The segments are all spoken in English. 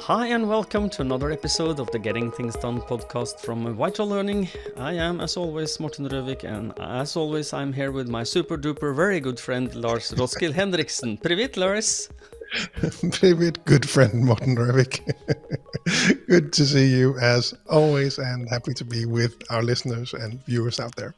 Hi and welcome to another episode of the Getting Things Done podcast from Vital Learning. I am, as always, Morten and as always, I'm here with my super duper very good friend Lars Roskil Henriksen. Привет, Lars. Привет, good friend Morten Røvik. Good to see you as always, and happy to be with our listeners and viewers out there.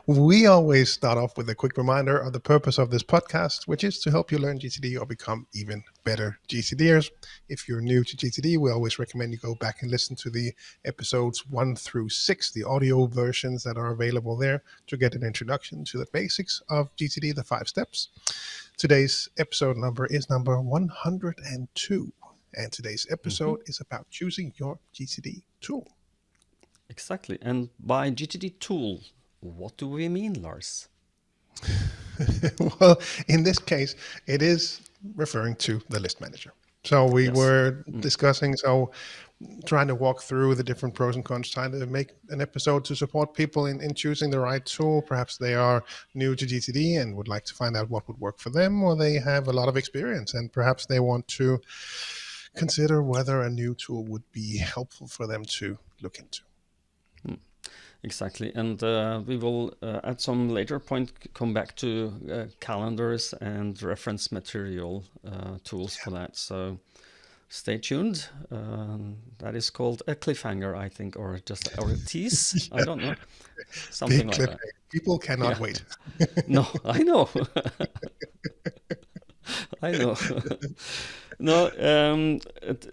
We always start off with a quick reminder of the purpose of this podcast, which is to help you learn GTD or become even better GTDers. If you're new to GTD, we always recommend you go back and listen to the episodes 1 through 6, the audio versions that are available there, to get an introduction to the basics of GTD, the 5 steps. Today's episode number is number 102, and today's episode is about choosing your GTD tool. Exactly, and by GTD Tool, what do we mean, Lars? Well, in this case, it is referring to the list manager. So we were discussing, trying to walk through the different pros and cons, trying to make an episode to support people in choosing the right tool. Perhaps they are new to GTD and would like to find out what would work for them, or they have a lot of experience and perhaps they want to consider whether a new tool would be helpful for them to look into. Exactly, and we will at some later point come back to calendars and reference material tools for that. So stay tuned. That is called a cliffhanger, I think, or a tease. I don't know, something like that. People cannot wait. No, I know. I know. No,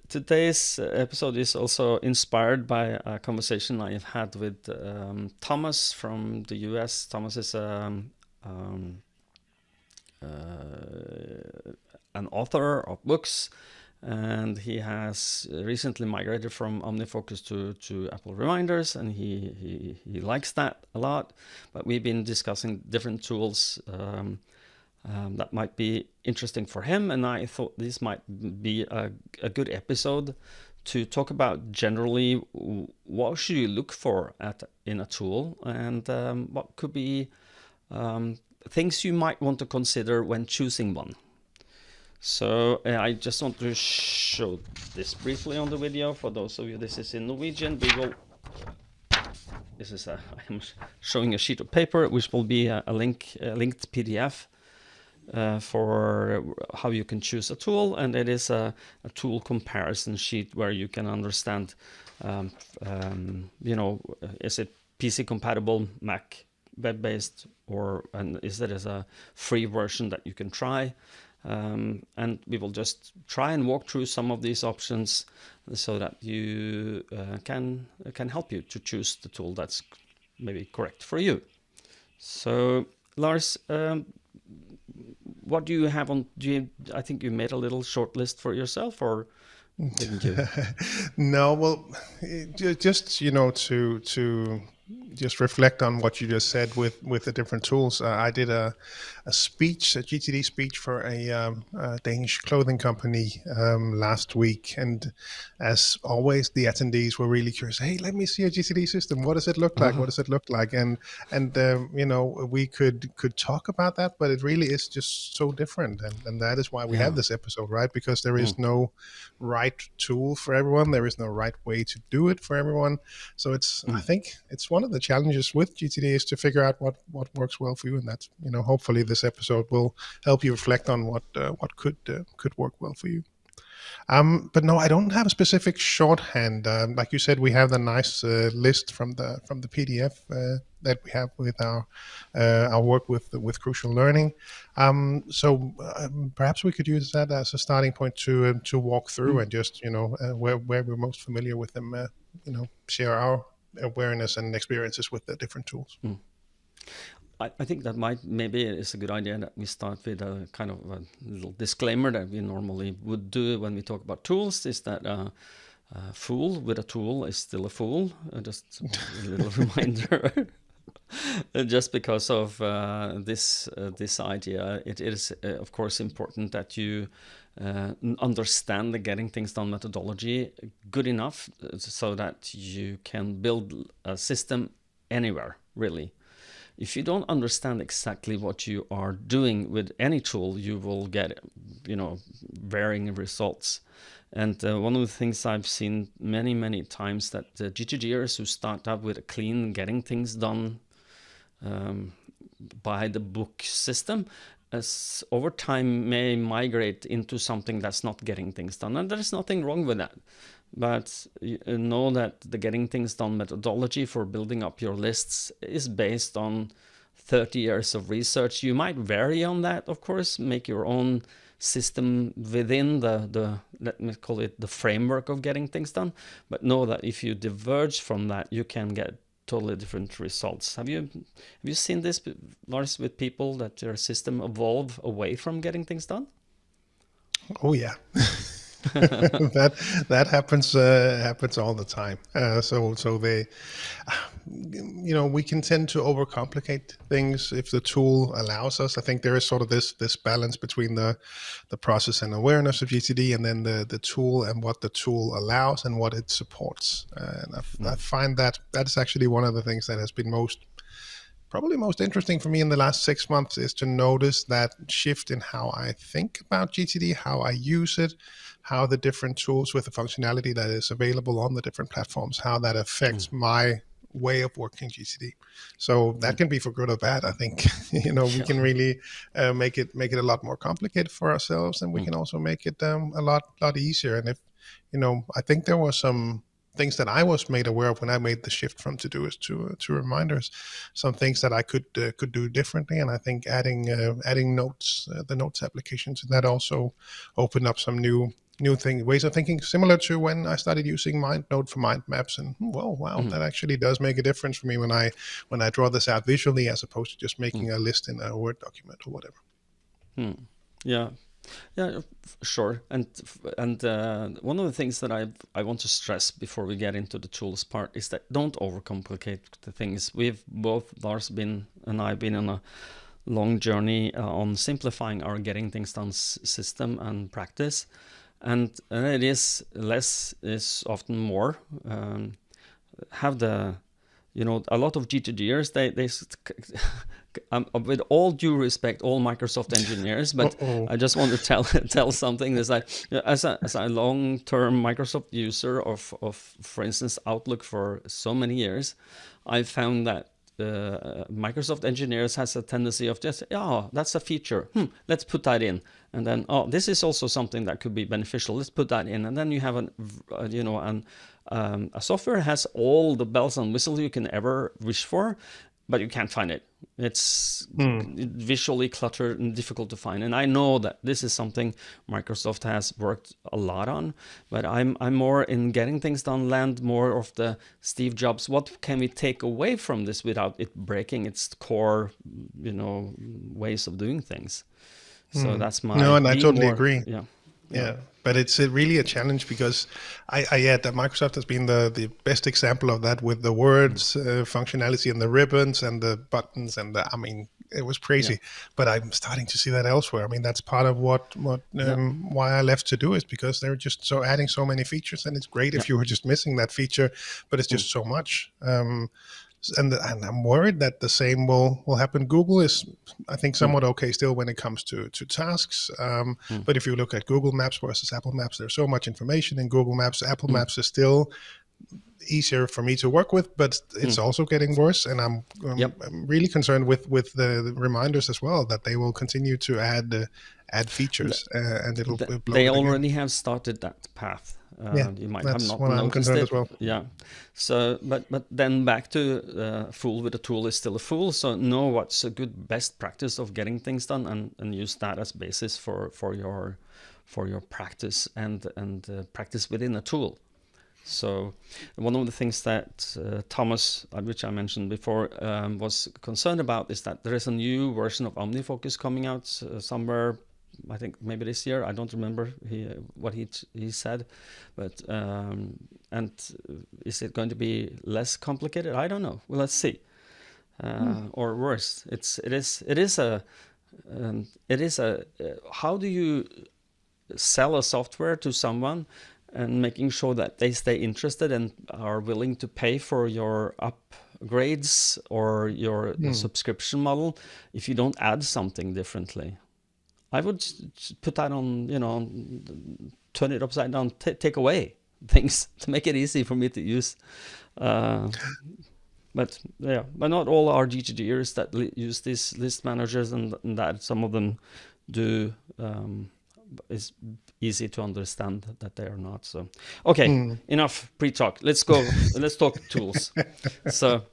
today's episode is also inspired by a conversation I have had with Thomas from the US. Thomas is an author of books, and he has recently migrated from OmniFocus to Apple Reminders, and he likes that a lot. But we've been discussing different tools that might be interesting for him, and I thought this might be a good episode to talk about generally what should you look for in a tool, and what could be things you might want to consider when choosing one. So I just want to show this briefly on the video. For those of you, this is in Norwegian. I'm showing a sheet of paper, which will be a linked PDF. For how you can choose a tool, and it is a tool comparison sheet where you can understand, is it PC compatible, Mac web-based, and is there a free version that you can try? And we will just try and walk through some of these options so that you can help you to choose the tool that's maybe correct for you. So, Lars, what do you have on? I think you made a little short list for yourself, or didn't you? No, well, just to just reflect on what you just said with the different tools. I did a speech, a GTD speech for a Danish clothing company last week, and as always, the attendees were really curious. Hey, let me see a GTD system. What does it look like? What does it look like? And we could talk about that, but it really is just so different, and that is why we have this episode, right? Because there is no right tool for everyone. There is no right way to do it for everyone. So I think it's one of the challenges with GTD is to figure out what works well for you, and that's hopefully this episode will help you reflect on what could work well for you. But no, I don't have a specific shorthand. Like you said, we have the nice list from the PDF that we have with our work with Crucial Learning. So perhaps we could use that as a starting point to walk through and just where we're most familiar with them. Share our awareness and experiences with the different tools. I think that maybe it's a good idea that we start with a kind of a little disclaimer that we normally would do when we talk about tools, is that a fool with a tool is still a fool. Just a little reminder. Just because of this idea, it is of course important that you understand the Getting Things Done methodology good enough so that you can build a system anywhere, really. if you don't understand exactly what you are doing with any tool, you will get, varying results. And one of the things I've seen many times that the GTDers who start up with a clean getting things done by the book system, as over time may migrate into something that's not getting things done. And there's nothing wrong with that. But know that the getting things done methodology for building up your lists is based on 30 years of research. You might vary on that, of course, make your own system within the let me call it the framework of getting things done. But know that if you diverge from that, you can get totally different results. Have you seen this, Lars, with people that their system evolve away from getting things done? Oh yeah. that happens all the time. So they, we can tend to overcomplicate things if the tool allows us. I think there is sort of this balance between the process and awareness of GTD, and then the tool and what the tool allows and what it supports. And I find that is actually one of the things that has been probably most interesting for me in the last 6 months, is to notice that shift in how I think about GTD, how I use it, how the different tools with the functionality that is available on the different platforms, how that affects my way of working GTD. So that can be for good or bad. I think we can really make it a lot more complicated for ourselves, and we can also make it a lot easier. And if I think there were some things that I was made aware of when I made the shift from Todoist to reminders, some things that I could do differently. And I think adding notes, the notes application to that, also opened up some new ways of thinking, similar to when I started using MindNote for mind maps. And wow, that actually does make a difference for me when I draw this out visually, as opposed to just making a list in a Word document or whatever. Yeah, sure. And one of the things that I want to stress before we get into the tools part is that don't overcomplicate the things. We've both, Lars and I, been on a long journey on simplifying our getting things done system and practice. And it is less is often more. Have the, a lot of GTDers, they with all due respect, all Microsoft engineers, but I just want to tell something. Is like, as a long-term Microsoft user of for instance Outlook for so many years, I found that Microsoft engineers has a tendency of just, that's a feature, let's put that in, and then this is also something that could be beneficial, let's put that in, and then you have a software has all the bells and whistles you can ever wish for, but you can't find it. It's visually cluttered and difficult to find. And I know that this is something Microsoft has worked a lot on, but I'm more in getting things done, land more of the Steve Jobs. What can we take away from this without it breaking its core, ways of doing things? So that's my... No, and I totally agree. Yeah. But it's really a challenge, because that Microsoft has been the best example of that with the words functionality and the ribbons and the buttons and it was crazy. But I'm starting to see that elsewhere. That's part of why I left Todoist, because they're just adding so many features, and it's great if you were just missing that feature, but it's just so much. And I'm worried that the same will happen. Google is, I think, somewhat okay still when it comes to tasks. But if you look at Google Maps versus Apple Maps, there's so much information in Google Maps. Apple Maps is still easier for me to work with, but it's also getting worse. And I'm really concerned with the reminders as well, that they will continue to add features, and it'll blow they it already again. have started that path. You might that's have not what I'm noticed concerned it. as well. Yeah. So, but then back to fool with a tool is still a fool. So know what's a good best practice of getting things done, and use that as basis for your practice and practice within a tool. So one of the things that Thomas, which I mentioned before, was concerned about is that there is a new version of OmniFocus coming out somewhere. I think maybe this year. I don't remember what he said, but and is it going to be less complicated? I don't know. Well, let's see. Or worse. It is a how do you sell a software to someone and making sure that they stay interested and are willing to pay for your grades or your subscription model if you don't add something differently. I would put that on, turn it upside down, take away things to make it easy for me to use. But not all are GTDers that use these list managers, and that some of them do. Is easy to understand that they are not. So, okay, enough pre-talk. Let's go. Let's talk tools. So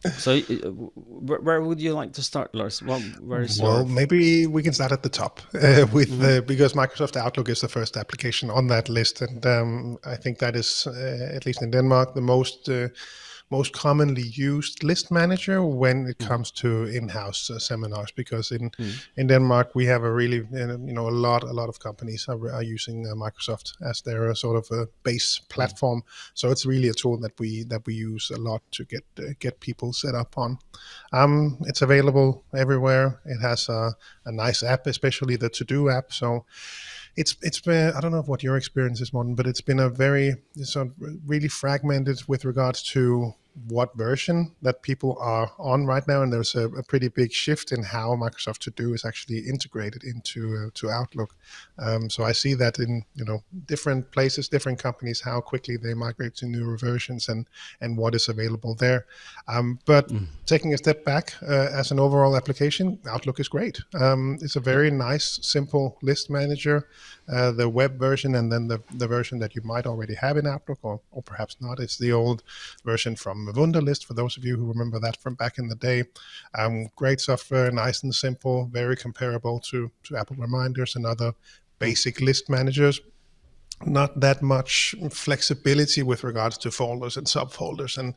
where would you like to start, Lars? Well, maybe we can start at the top because Microsoft Outlook is the first application on that list, and I think that is at least in Denmark the most commonly used list manager when it comes to in-house seminars, because in Denmark we have a really a lot of companies are using Microsoft as their sort of a base platform. So it's really a tool that we use a lot to get people set up on. It's available everywhere. It has a nice app, especially the to-do app. So it's been, I don't know what your experience is, Morten, but it's been really fragmented with regards to what version that people are on right now, and there's a pretty big shift in how Microsoft To Do is actually integrated into to Outlook. So I see that in different places, different companies, how quickly they migrate to newer versions and what is available there. But taking a step back, as an overall application, Outlook is great. It's a very nice, simple list manager. The web version, and then the version that you might already have in Outlook, or perhaps not. It's the old version from Wunderlist, for those of you who remember that from back in the day. Great software, nice and simple, very comparable to Apple Reminders and other basic list managers. Not that much flexibility with regards to folders and subfolders, and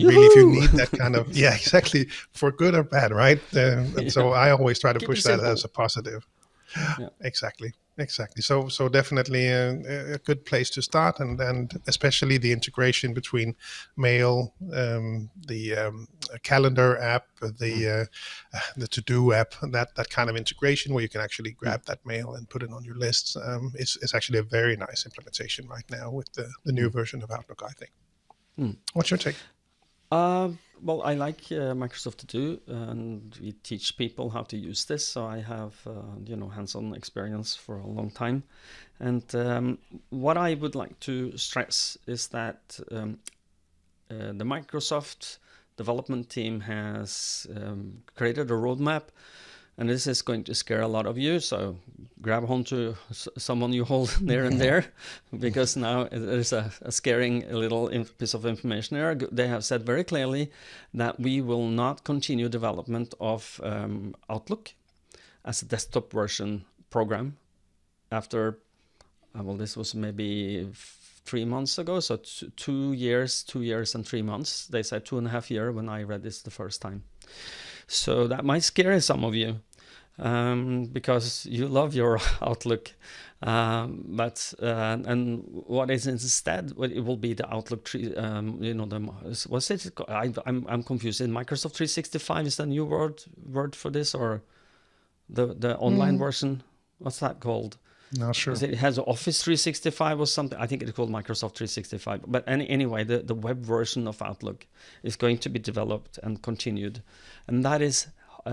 really, if you need that kind of exactly, for good or bad, right? And so I always try to push that as a positive. Yeah. Exactly. So definitely a good place to start, and especially the integration between mail, the calendar app, the to-do app, that kind of integration where you can actually grab that mail and put it on your lists. Is actually a very nice implementation right now with the new version of Outlook, I think. What's your take? Well, I like Microsoft To Do, and we teach people how to use this. So I have, hands-on experience for a long time. And what I would like to stress is that the Microsoft development team has created a roadmap. And this is going to scare a lot of you, so grab onto someone you hold near and there, because now there's a scaring little piece of information there. They have said very clearly that we will not continue development of Outlook as a desktop version program after, this was maybe 3 months ago, so 2 years and 3 months. They said 2.5 years when I read this the first time. So that might scare some of you, because you love your Outlook. But what is instead? Well, it will be the Outlook 3. What's it? I'm confused. In Microsoft 365 is the new word for this, or the online version? What's that called? Not sure. It has Office 365 or something. I think it's called Microsoft 365. But anyway, the web version of Outlook is going to be developed and continued. And that is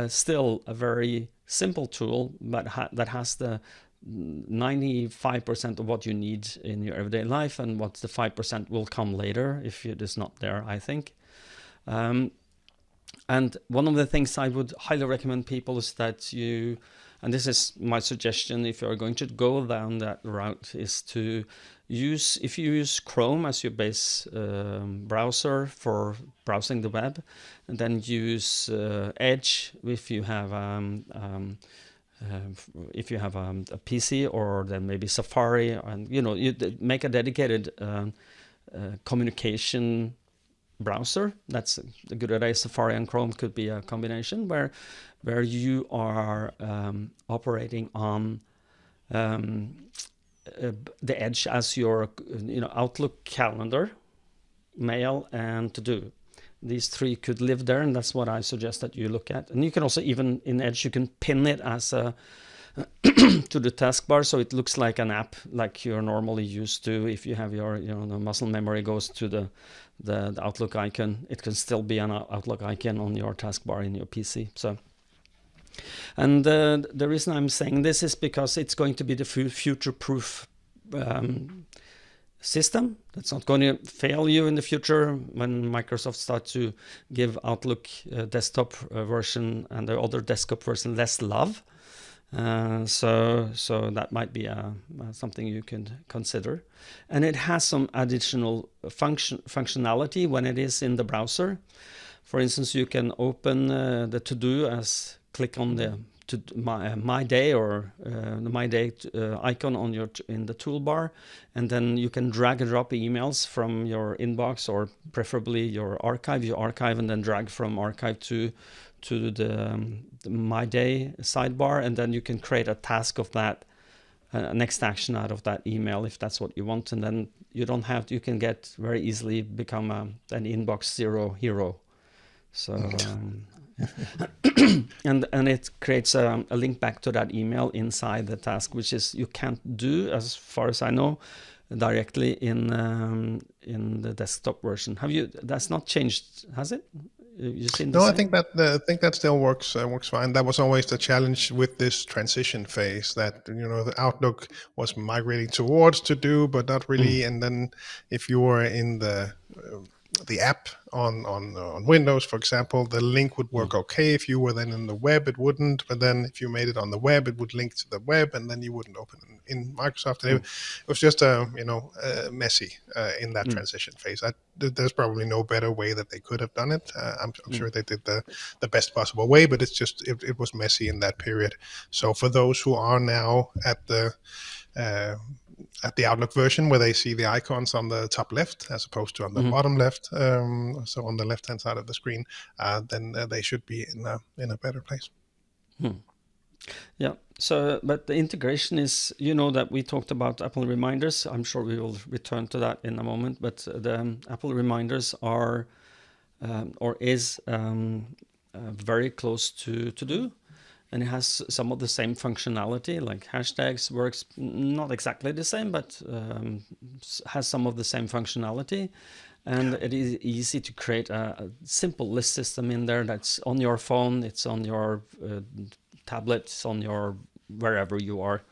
still a very simple tool, but that has the 95% of what you need in your everyday life, and what the 5% will come later if it is not there, I think. And one of the things I would highly recommend people is that you, and this is my suggestion if you're going to go down that route, is to use, if you use Chrome as your base browser for browsing the web, and then use Edge if you have a PC, or then maybe Safari, and you make a dedicated communication browser. That's a good idea. Safari and Chrome could be a combination where you are operating on the Edge as your Outlook, calendar, mail, and To Do. These three could live there, and that's what I suggest that you look at. And you can also, even in Edge, you can pin it as a to the taskbar, so it looks like an app like you're normally used to. If you have your, the muscle memory goes to the Outlook icon, it can still be an Outlook icon on your taskbar in your PC. So, and the reason I'm saying this is because it's going to be the future-proof system that's not going to fail you in the future when Microsoft starts to give Outlook desktop version and the other desktop version less love. So that might be something you can consider. And it has some additional functionality when it is in the browser. For instance, you can open the to-do as click on the my day or the my day icon on in the toolbar, and then you can drag and drop emails from your inbox or preferably your archive. You archive and then drag from archive to the my day sidebar, and then you can create a task of that, next action out of that email if that's what you want, and then you don't have to, you can get very easily become an inbox zero hero. So and it creates a link back to that email inside the task, which is you can't do, as far as I know, directly in the desktop version. Have you? That's not changed, has it? You seen the No, same? I think that still works fine. That was always the challenge with this transition phase, that the Outlook was migrating towards to do, but not really. And then if you were in the app on Windows, for example, the link would work okay. If you were then in the web, it wouldn't. But then if you made it on the web, it would link to the web, and then you wouldn't open it in Microsoft. And it was just messy in that transition phase. There's probably no better way that they could have done it. I'm sure they did the best possible way, but it's just it was messy in that period. So for those who are now at the Outlook version where they see the icons on the top left as opposed to on the bottom left, so on the left hand side of the screen, then they should be in a better place. Yeah. So, but the integration is, that we talked about Apple Reminders. I'm sure we will return to that in a moment. But the Apple Reminders are very close to do. And it has some of the same functionality, like hashtags works not exactly the same, but has some of the same functionality. And it is easy to create a simple list system in there that's on your phone, it's on your tablet, it's on your wherever you are,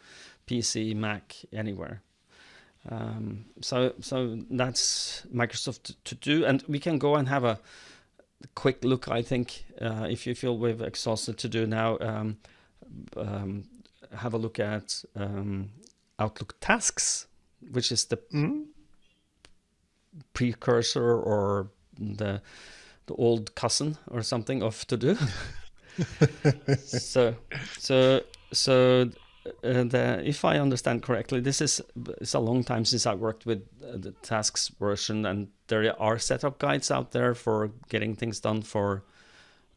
PC, Mac, anywhere. So that's Microsoft to do. And we can go and have a quick look, I think, if you feel we've exhausted to do now, have a look at Outlook Tasks, which is the precursor or the old cousin or something of To Do. If I understand correctly, it's a long time since I worked with the tasks version, and there are setup guides out there for getting things done.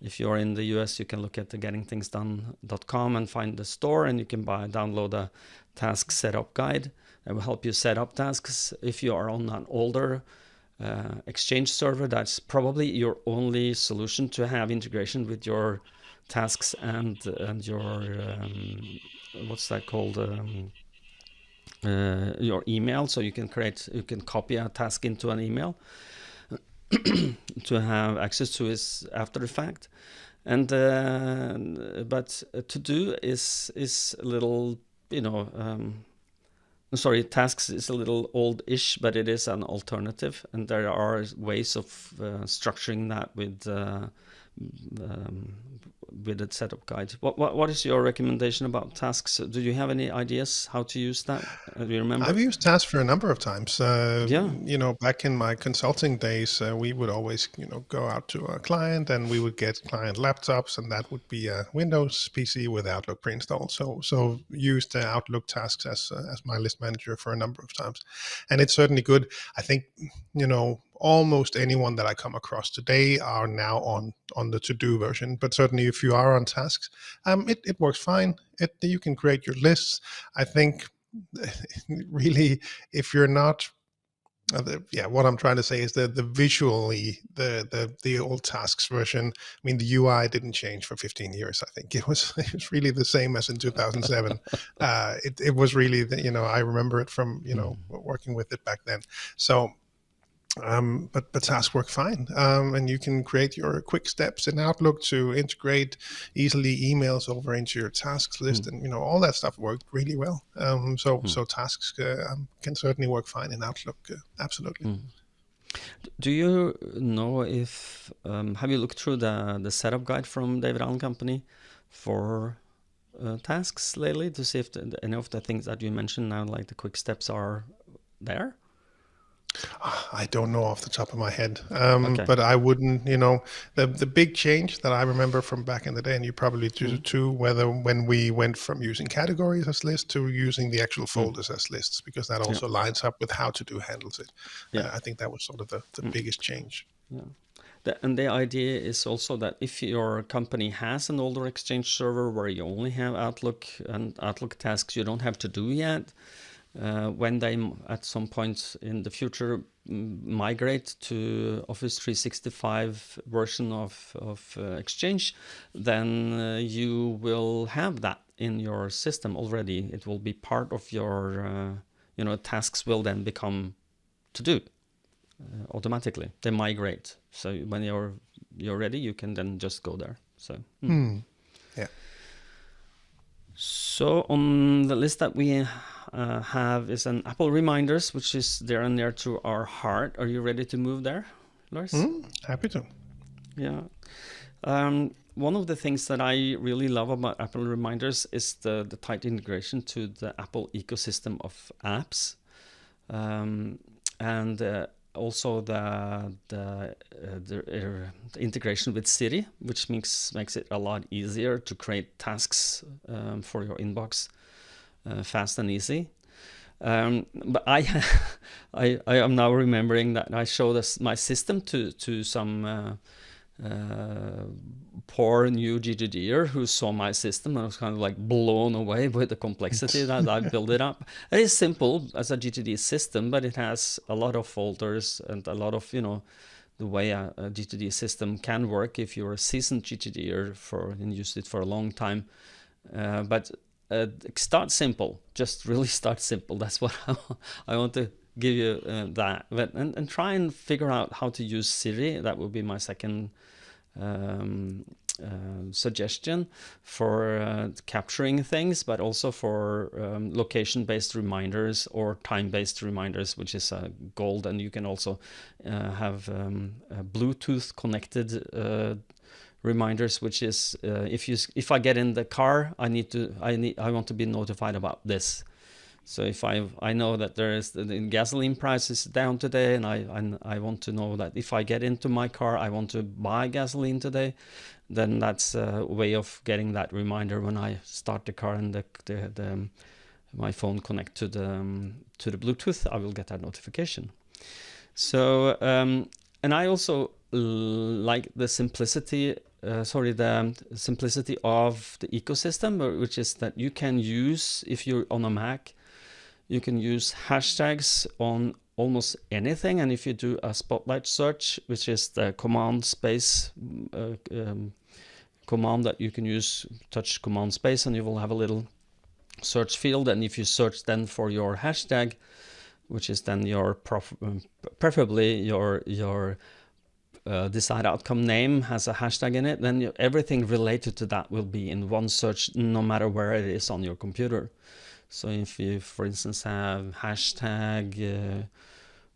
If you're in the US, you can look at the gettingthingsdone.com and find the store, and you can download a task setup guide that will help you set up tasks. If you are on an older Exchange server, that's probably your only solution to have integration with your tasks and your what's that called, your email, so you can copy a task into an email to have access to it after the fact. And but To Do is a little, tasks is a little old-ish, but it is an alternative, and there are ways of structuring that with a setup guide. What is your recommendation about tasks? Do you have any ideas how to use that? Do you remember? I've used tasks for a number of times. Back in my consulting days, we would always, go out to a client and we would get client laptops, and that would be a Windows PC with Outlook pre-installed. So used Outlook Tasks as my list manager for a number of times, and it's certainly good. I think, almost anyone that I come across today are now on the To-Do version, but certainly if you are on tasks, it works fine. You can create your lists. I think really, if you're not what I'm trying to say is the visually the old tasks version. I mean, the UI didn't change for 15 years. I think it was it was really the same as in 2007. It was really I remember it from working with it back then. So. But tasks work fine, and you can create your quick steps in Outlook to integrate easily emails over into your tasks list, and all that stuff worked really well. So tasks can certainly work fine in Outlook, absolutely. Do you know if have you looked through the setup guide from David Allen Company for tasks lately to see if any of the things that you mentioned now, like the quick steps, are there? I don't know off the top of my head, Okay. but I wouldn't. The big change that I remember from back in the day, and you probably do too, when we went from using categories as lists to using the actual folders as lists, because that Yeah. also lines up with how to do handles it. Yeah. I think that was sort of the biggest change. Yeah. And the idea is also that if your company has an older Exchange server where you only have Outlook and Outlook tasks you don't have to do yet, when they at some point in the future migrate to Office 365 version of Exchange, then you will have that in your system already. It will be part of your, tasks will then become to do automatically. They migrate. So when you're ready, you can then just go there. So. Yeah. So on the list that we have is an Apple Reminders, which is dear and near to our heart. Are you ready to move there, Lars? Happy to. Yeah. One of the things that I really love about Apple Reminders is the tight integration to the Apple ecosystem of apps, and also the integration with Siri, which makes it a lot easier to create tasks for your inbox fast and easy. But I am now remembering that I showed my system to some poor new GTDer who saw my system and was kind of like blown away with the complexity that I built it up. It is simple as a GTD system, but it has a lot of folders and a lot of, the way a GTD system can work if you're a seasoned GTDer and used it for a long time. But start simple, just really start simple. That's what I want to give you that. But, and try and figure out how to use Siri. That would be my second suggestion for capturing things, but also for location-based reminders or time-based reminders, which is gold. And you can also have Bluetooth connected reminders, which is if I get in the car, I want to be notified about this. So if I know that the gasoline price is down today, and I want to know that if I get into my car, I want to buy gasoline today, then that's a way of getting that reminder when I start the car and my phone connect to the Bluetooth. I will get that notification. So and I also like the simplicity. The simplicity of the ecosystem, which is that you can use, if you're on a Mac, you can use hashtags on almost anything. And if you do a spotlight search, which is the command space command that you can use, touch command space, and you will have a little search field. And if you search then for your hashtag, which is then your preferably your desired outcome name has a hashtag in it, then everything related to that will be in one search, no matter where it is on your computer. So if you, for instance, have hashtag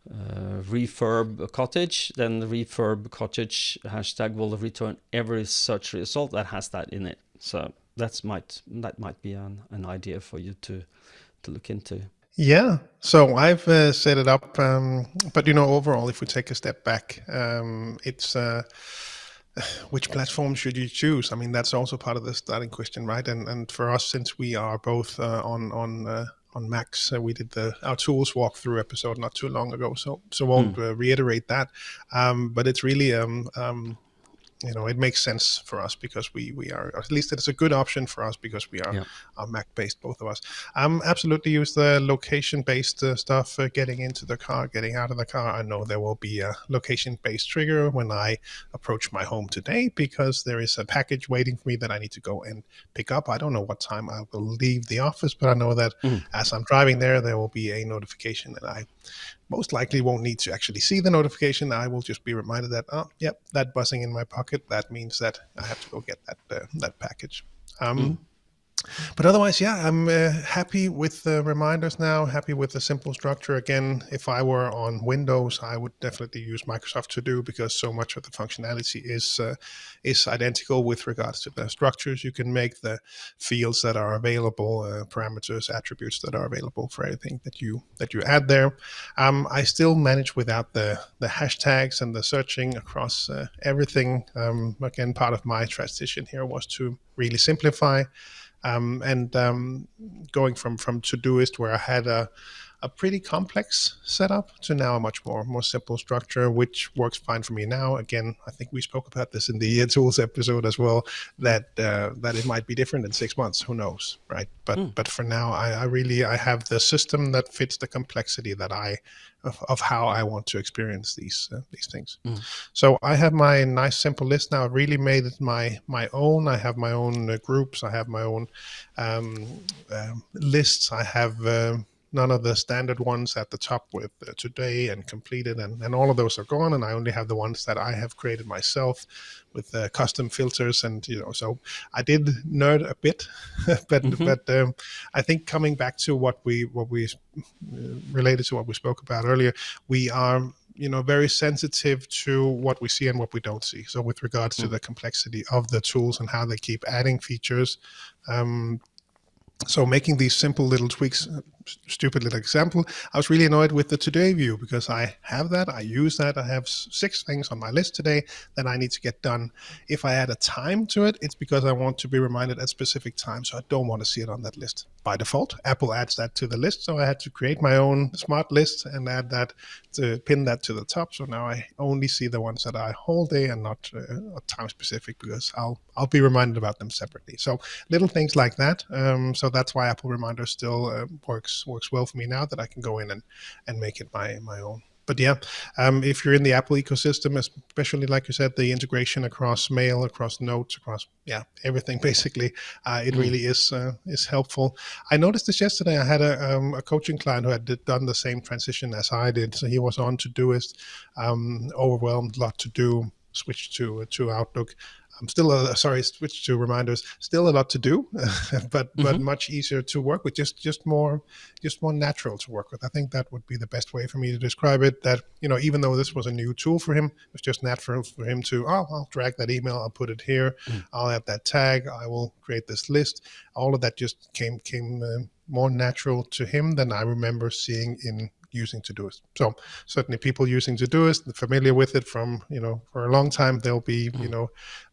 refurb cottage, then the refurb cottage hashtag will return every search result that has that in it. So that might be an idea for you to look into. Yeah, so I've set it up, but overall, if we take a step back, it's which platform should you choose? I mean, that's also part of the starting question, right? And for us, since we are both on Macs, we did our tools walkthrough episode not too long ago, so won't reiterate that. But it's really it makes sense for us because we are, at least it's a good option for us because we Yeah. are Mac based, both of us. Absolutely use the location based stuff, getting into the car, getting out of the car. I know there will be a location based trigger when I approach my home today because there is a package waiting for me that I need to go and pick up. I don't know what time I will leave the office, but I know that Mm. as I'm driving there will be a notification, and I most likely won't need to actually see the notification. I will just be reminded that, oh, yep, that buzzing in my pocket, that means that I have to go get that package. Mm. But otherwise, yeah, I'm happy with the reminders now, happy with the simple structure. Again, if I were on Windows, I would definitely use Microsoft To Do because so much of the functionality is identical with regards to the structures you can make, the fields that are available, parameters, attributes that are available for anything that you add there. I still manage without the hashtags and the searching across everything. Again, part of my transition here was to really simplify. And going from Todoist, where I had a pretty complex setup, to now a much more simple structure, which works fine for me now. Again, I think we spoke about this in the tools episode as well, that it might be different in 6 months. Who knows, right? Mm. But for now, I have the system that fits the complexity that of how I want to experience these things. Mm. So I have my nice simple list now. I really made it my own. I have my own groups. I have my own lists. I have none of the standard ones at the top with today and completed, and all of those are gone. And I only have the ones that I have created myself with custom filters. And so I did nerd a bit, but I think coming back to what we related to what we spoke about earlier, we are very sensitive to what we see and what we don't see. So with regards to the complexity of the tools and how they keep adding features, so making these simple little tweaks, stupid little example, I was really annoyed with the today view because I have that, I use that, I have 6 things on my list today that I need to get done. If I add a time to it, it's because I want to be reminded at specific times, so I don't want to see it on that list. By default, Apple adds that to the list, so I had to create my own smart list and add that, to pin that to the top. So now I only see the ones that are whole day and not time specific, because I'll be reminded about them separately. So little things like that. So that's why Apple Reminder still works well for me now, that I can go in and make it my own. But yeah, if you're in the Apple ecosystem, especially like you said, the integration across Mail, across Notes, across everything basically, it really is helpful. I noticed this yesterday. I had a coaching client who had done the same transition as I did. So he was on Todoist, overwhelmed, lot to do, switched to Outlook. I'm still switch to reminders. Still a lot to do, but much easier to work with. Just more natural to work with. I think that would be the best way for me to describe it. That even though this was a new tool for him, it was just natural for him to I'll drag that email, I'll put it here, I'll add that tag, I will create this list. All of that just came more natural to him than I remember seeing in using Todoist. So certainly people using Todoist, familiar with it from, for a long time, they'll be,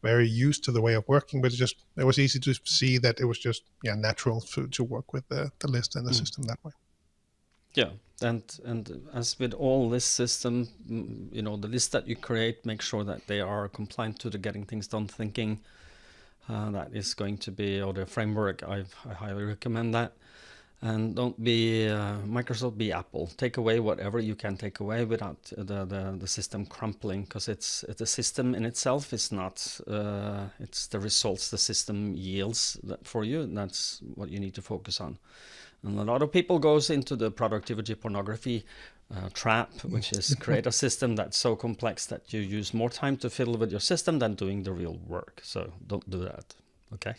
very used to the way of working, but it was easy to see that it was just, natural to work with the list and the system that way. Yeah. And as with all this system, the list that you create, make sure that they are compliant to the getting things done thinking. That is going to be, or the framework, I highly recommend that. And don't be Microsoft, be Apple. Take away whatever you can take away without the system crumpling, because it's the system in itself is not, it's the results the system yields for you. That's what you need to focus on. And a lot of people goes into the productivity pornography trap, which is create a system that's so complex that you use more time to fiddle with your system than doing the real work. So don't do that. Okay.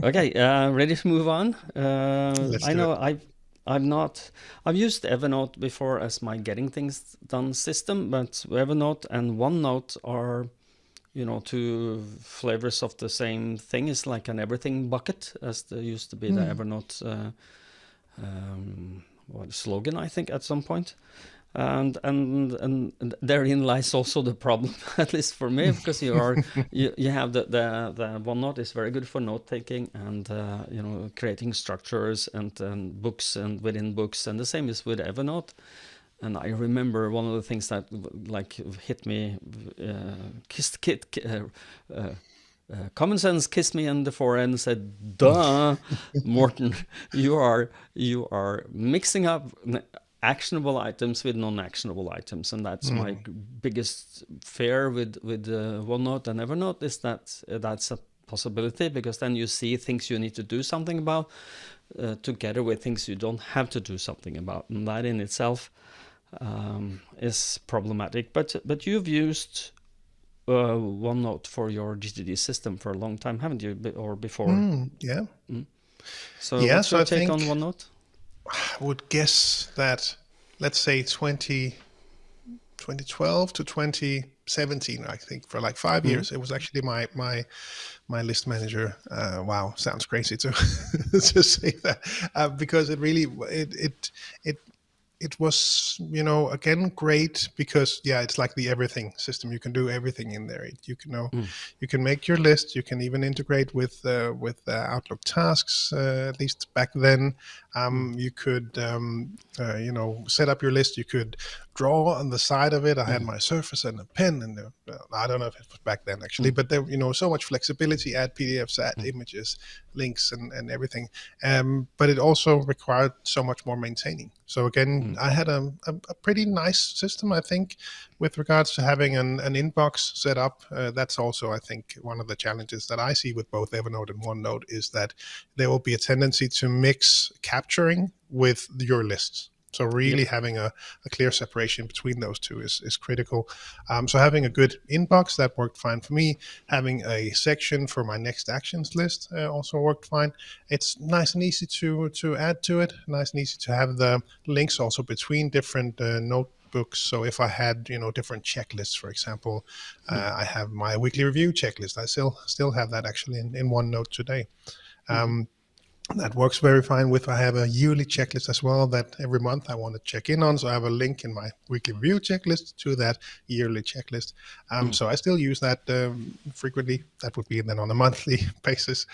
Okay, ready to move on? I know I've used Evernote before as my getting things done system, but Evernote and OneNote are, two flavors of the same thing. It's like an everything bucket, as there used to be the Evernote slogan, I think, at some point. And therein lies also the problem, at least for me, because you have the OneNote is very good for note taking and creating structures and books and within books, and the same is with Evernote. And I remember one of the things that like hit me, common sense kissed me in the forehead and said, "Duh, Morten, you are mixing up actionable items with non-actionable items," and that's my biggest fear with OneNote and Evernote, is that that's a possibility, because then you see things you need to do something about together with things you don't have to do something about, and that in itself is problematic. But you've used OneNote for your GTD system for a long time, haven't you? Or before? Yeah. So Yeah. what's So your I take on think OneNote? I would guess that, let's say 2012 to 2017, I think for like 5 years, it was actually my list manager. Wow, sounds crazy to to say that, because it really it was, again, great, because it's like the everything system. You can do everything in there. You can you can make your list. You can even integrate with Outlook tasks. At least back then, you could set up your list. You could draw on the side of it. I had my Surface and a pen, and I don't know if it was back then actually, but there so much flexibility. Add PDFs, add images, links, and everything. But it also required so much more maintaining. So again, I had a pretty nice system, I think, with regards to having an inbox set up. That's also, I think, one of the challenges that I see with both Evernote and OneNote, is that there will be a tendency to mix capturing with your lists. So really having a clear separation between those two is critical. So having a good inbox, that worked fine for me. Having a section for my next actions list also worked fine. It's nice and easy to add to it. Nice and easy to have the links also between different notebooks. So if I had different checklists, for example, I have my weekly review checklist. I still have that actually in OneNote today. That works very fine with. I have a yearly checklist as well that every month I want to check in on. So I have a link in my weekly review checklist to that yearly checklist. So I still use that frequently. That would be then on a monthly basis.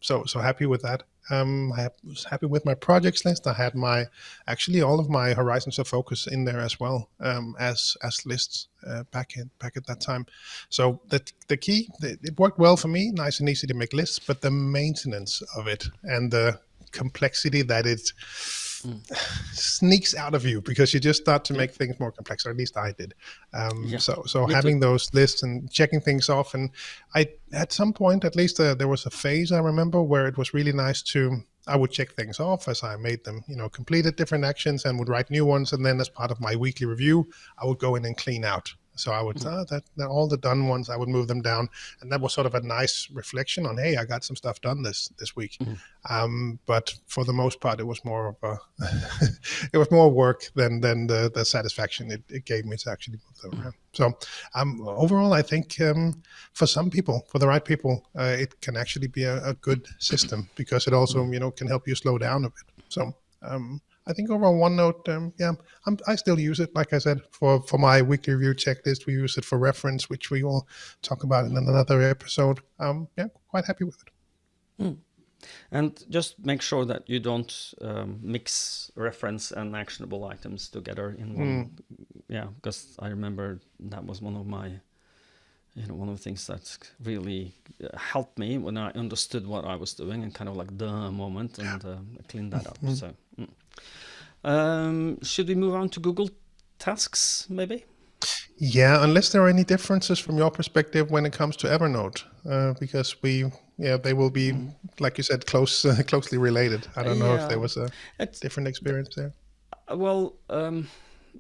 So happy with that. I was happy with my projects list. I had actually all of my horizons of focus in there as well, as lists back at that time. So the key, it worked well for me, nice and easy to make lists, but the maintenance of it and the complexity that it sneaks out of you, because you just start to make things more complex, or at least I did. So having those lists and checking things off, and at some point, at least there was a phase I remember where it was really nice I would check things off as I made them, completed different actions, and would write new ones. And then as part of my weekly review, I would go in and clean out. So I would that all the done ones, I would move them down, and that was sort of a nice reflection on, hey, I got some stuff done this week. But for the most part, it was more of it was more work than the satisfaction it gave me to actually move them around. So overall, I think for some people, for the right people, it can actually be a good system, because it also can help you slow down a bit. So. I think overall OneNote, I still use it. Like I said, for my weekly review checklist, we use it for reference, which we will talk about in another episode. Quite happy with it. And just make sure that you don't mix reference and actionable items together in one. Because I remember that was one of my, one of the things that really helped me when I understood what I was doing, and kind of like the moment, and cleaned that up. So. Should we move on to Google Tasks, maybe? Yeah, unless there are any differences from your perspective when it comes to Evernote, because they will be, like you said, closely related. I don't know if there was a different experience there. Well,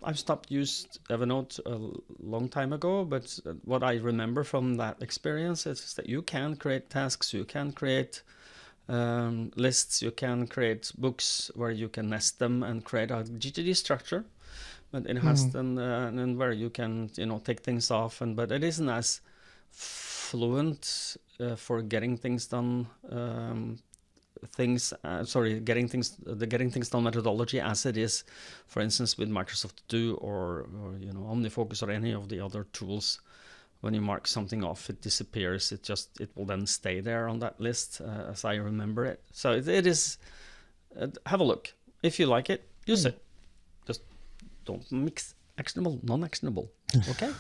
I've stopped used Evernote a long time ago, but what I remember from that experience is that you can create tasks, you can create lists, you can create books where you can nest them and create a GTD structure, but it has then where you can take things off, but it isn't as fluent for getting things done. Getting things done methodology as it is, for instance, with Microsoft To Do or OmniFocus or any of the other tools. When you mark something off, it disappears. It will then stay there on that list, as I remember it. So it is. Have a look if you like it. Use it. Just don't mix actionable, non-actionable. Okay.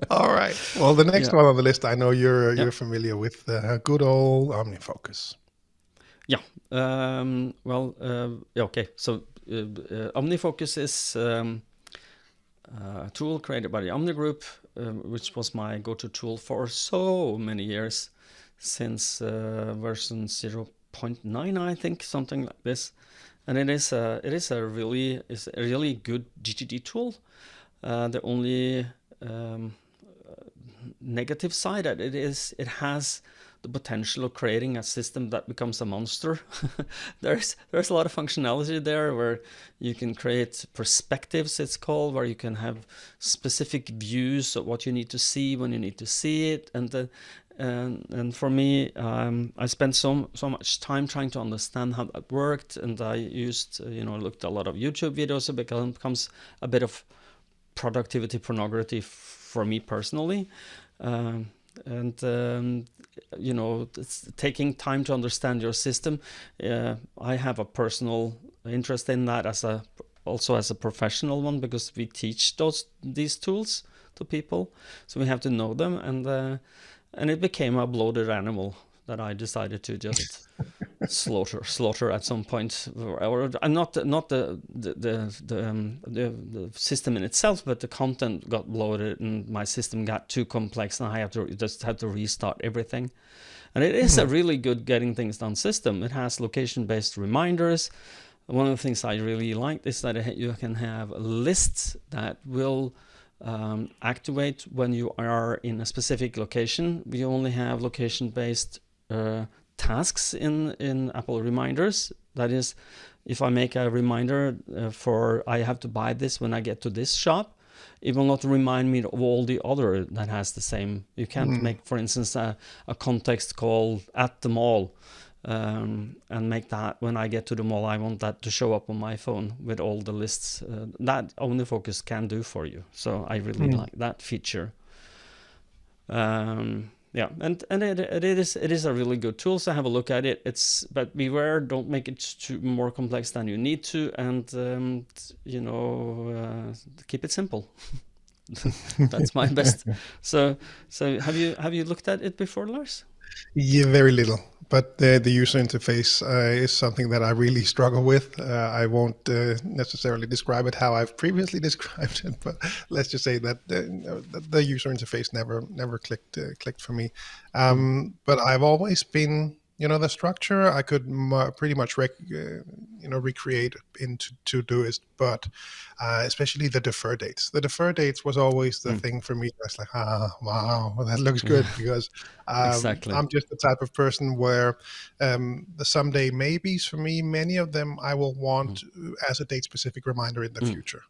All right. Well, the next Yeah. one on the list, I know you're Yeah. familiar with good old OmniFocus. Yeah. Okay. So OmniFocus is a tool created by the Omni Group, which was my go-to tool for so many years, since version 0.9, I think, something like this. And it is a really good GTD tool. The only negative side at it is it has the potential of creating a system that becomes a monster. there's a lot of functionality there where you can create perspectives, it's called, where you can have specific views of what you need to see when you need to see it. And for me, I spent so much time trying to understand how that worked, and I used looked at a lot of YouTube videos. So it becomes a bit of productivity pornography for me personally. It's taking time to understand your system. I have a personal interest in that also as a professional one, because we teach these tools to people, so we have to know them, and it became a bloated animal that I decided to just slaughter at some point. Or not the system in itself, but the content got bloated and my system got too complex, and I had to restart everything. And it is a really good getting things done system. It has location-based reminders. One of the things I really like is that you can have lists that will activate when you are in a specific location. We only have location-based tasks in Apple reminders. That is, if I make a reminder for I have to buy this when I get to this shop, it will not remind me of all the other that has the same. You can't make, for instance, a context call at the mall and make that when I get to the mall, I want that to show up on my phone with all the lists. That OmniFocus can do for you. So I really like that feature. Yeah, and it is a really good tool. So have a look at it. But beware, don't make it too more complex than you need to, and keep it simple. That's my best. So have you looked at it before, Lars? Yeah, very little. But the user interface is something that I really struggle with. I won't necessarily describe it how I've previously described it, but let's just say that the user interface never clicked for me. But I've always been, the structure I could pretty much recreate into Todoist, but especially the defer dates. The defer dates was always the thing for me. I was like, wow, well, that looks good, because Exactly. I'm just the type of person where the someday maybes for me, many of them I will want as a date specific reminder in the future.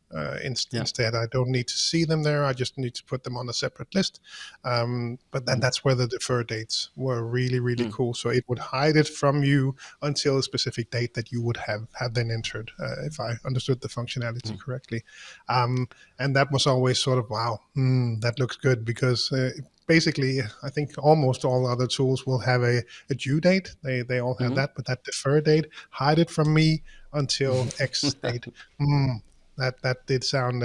Instead, I don't need to see them there. I just need to put them on a separate list. But then that's where the defer dates were really, really cool. So it would hide it from you until a specific date that you would have then entered, if I understood the functionality correctly. And that was always sort of, wow, that looks good, because basically, I think almost all other tools will have a due date. They all have that, but that defer date, hide it from me until X date. That did sound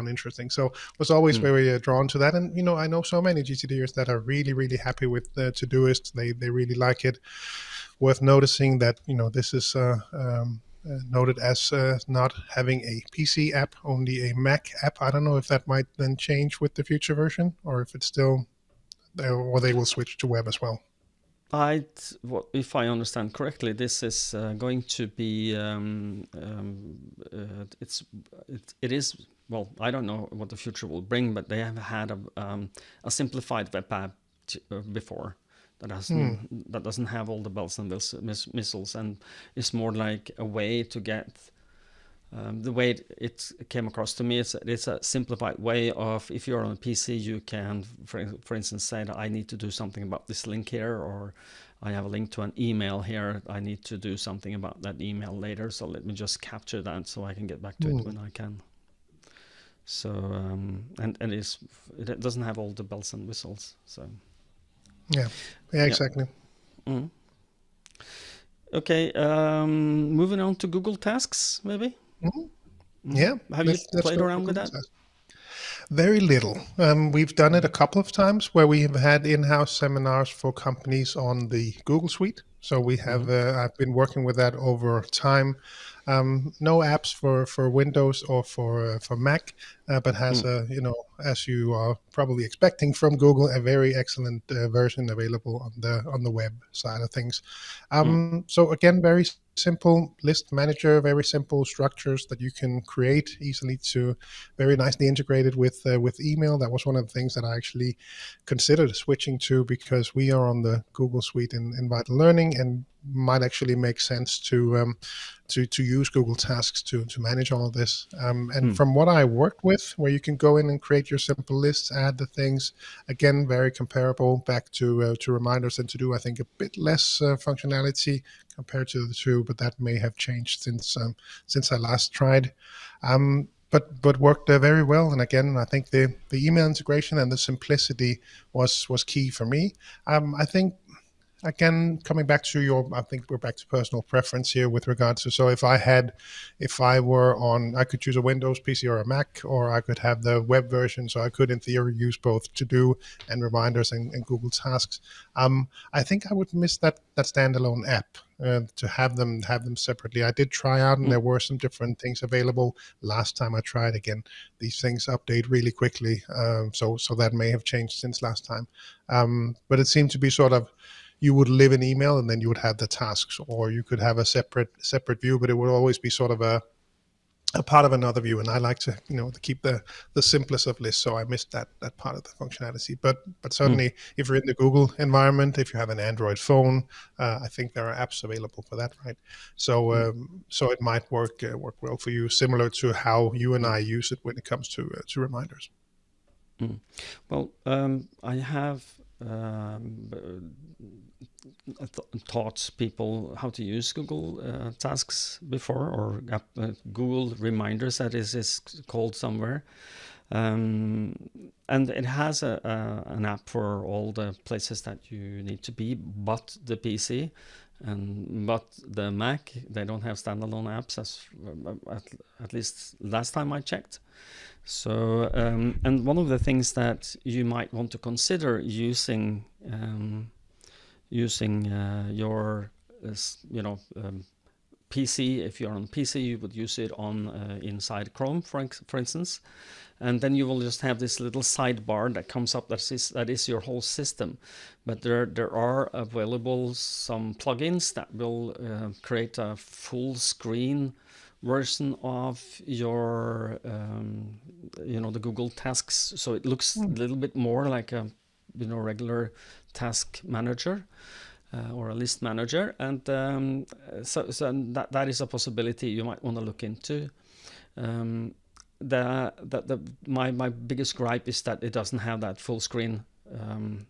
interesting. So was always very drawn to that. And I know so many GTDers that are really, really happy with Todoist. They really like it. Worth noticing that this is noted as not having a PC app, only a Mac app. I don't know if that might then change with the future version, or if it's still, or they will switch to web as well. If I understand correctly, this is going to be. It is. Well, I don't know what the future will bring, but they have had a simplified web app before that doesn't have all the bells and whistles, and it's more like a way to get. The way it came across to me, it's a simplified way of, if you're on a PC, you can, for instance, say that I need to do something about this link here, or I have a link to an email here. I need to do something about that email later, so let me just capture that so I can get back to it when I can. So and it doesn't have all the bells and whistles. So yeah, exactly. Okay, moving on to Google Tasks, maybe. Mhm. Yeah, Have you let's played go for around with Google that? Task. Very little. We've done it a couple of times where we have had in-house seminars for companies on the Google Suite. So we have. I've been working with that over time. No apps for Windows or for Mac, but has a, as you are probably expecting from Google, a very excellent version available on the web side of things. So again, very simple list manager, very simple structures that you can create easily to very nicely integrated with email. That was one of the things that I actually considered switching to, because we are on the Google Suite in Vital Learning, and might actually make sense to use Google Tasks to manage all of this. And from what I worked with, where you can go in and create your simple lists, add the things, again, very comparable back to reminders and to do. I think a bit less functionality compared to the two, but that may have changed since I last tried. But worked very well. And again, I think the email integration and the simplicity was key for me. I think, again, coming back to I think we're back to personal preference here with regards to, so if I were on, I could choose a Windows PC or a Mac, or I could have the web version. So I could, in theory, use both To Do and Reminders and Google Tasks. I think I would miss that standalone app. To have them separately. I did try out, and there were some different things available last time I tried. Again, these things update really quickly, so that may have changed since last time. But it seemed to be sort of, you would live in email and then you would have the tasks, or you could have a separate view, but it would always be sort of a part of another view. And I like to to keep the simplest of lists, so I missed that part of the functionality. But certainly, if you're in the Google environment, if you have an Android phone, I think there are apps available for that, right? So so it might work well for you, similar to how you and I use it when it comes to reminders. Well, I have taught people how to use Google Tasks before, or Google Reminders, that is called somewhere. And it has an app for all the places that you need to be, but the PC but the Mac, they don't have standalone apps, at least last time I checked. So, and one of the things that you might want to consider using your PC, if you're on PC, you would use it on inside Chrome, for instance, and then you will just have this little sidebar that comes up that is your whole system. But there are available some plugins that will create a full screen version of your the Google Tasks, so it looks a little bit more like a regular task manager or a list manager, and so that is a possibility you might want to look into. My biggest gripe is that it doesn't have that full screen,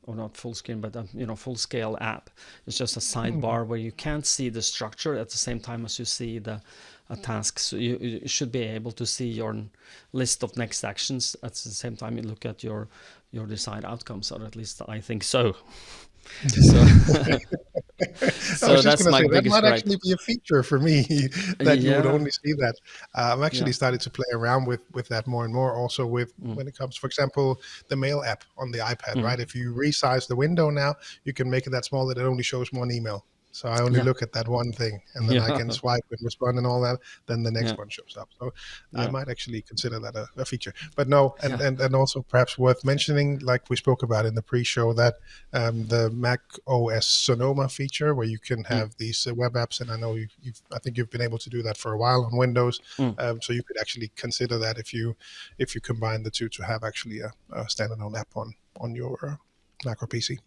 or not full screen, but full scale app. It's just a sidebar where you can't see the structure at the same time as you see the task. So you should be able to see your list of next actions at the same time you look at your desired outcomes, or at least I think so. So, I was just that's going to my say that biggest might gripe. actually be a feature for me, that you would Yeah. only see that. I'm actually started to play around with that more and more. Also, with when it comes, for example, the Mail app on the iPad, right? If you resize the window now, you can make it that small that it only shows one email. So I only look at that one thing, and then I can swipe and respond and all that. Then the next one shows up. So I might actually consider that a feature. But no, and also perhaps worth mentioning, like we spoke about in the pre-show, that the Mac OS Sonoma feature, where you can have these web apps, and I know I think you've been able to do that for a while on Windows. So you could actually consider that if you combine the two, to have actually a standalone app on your Mac or PC.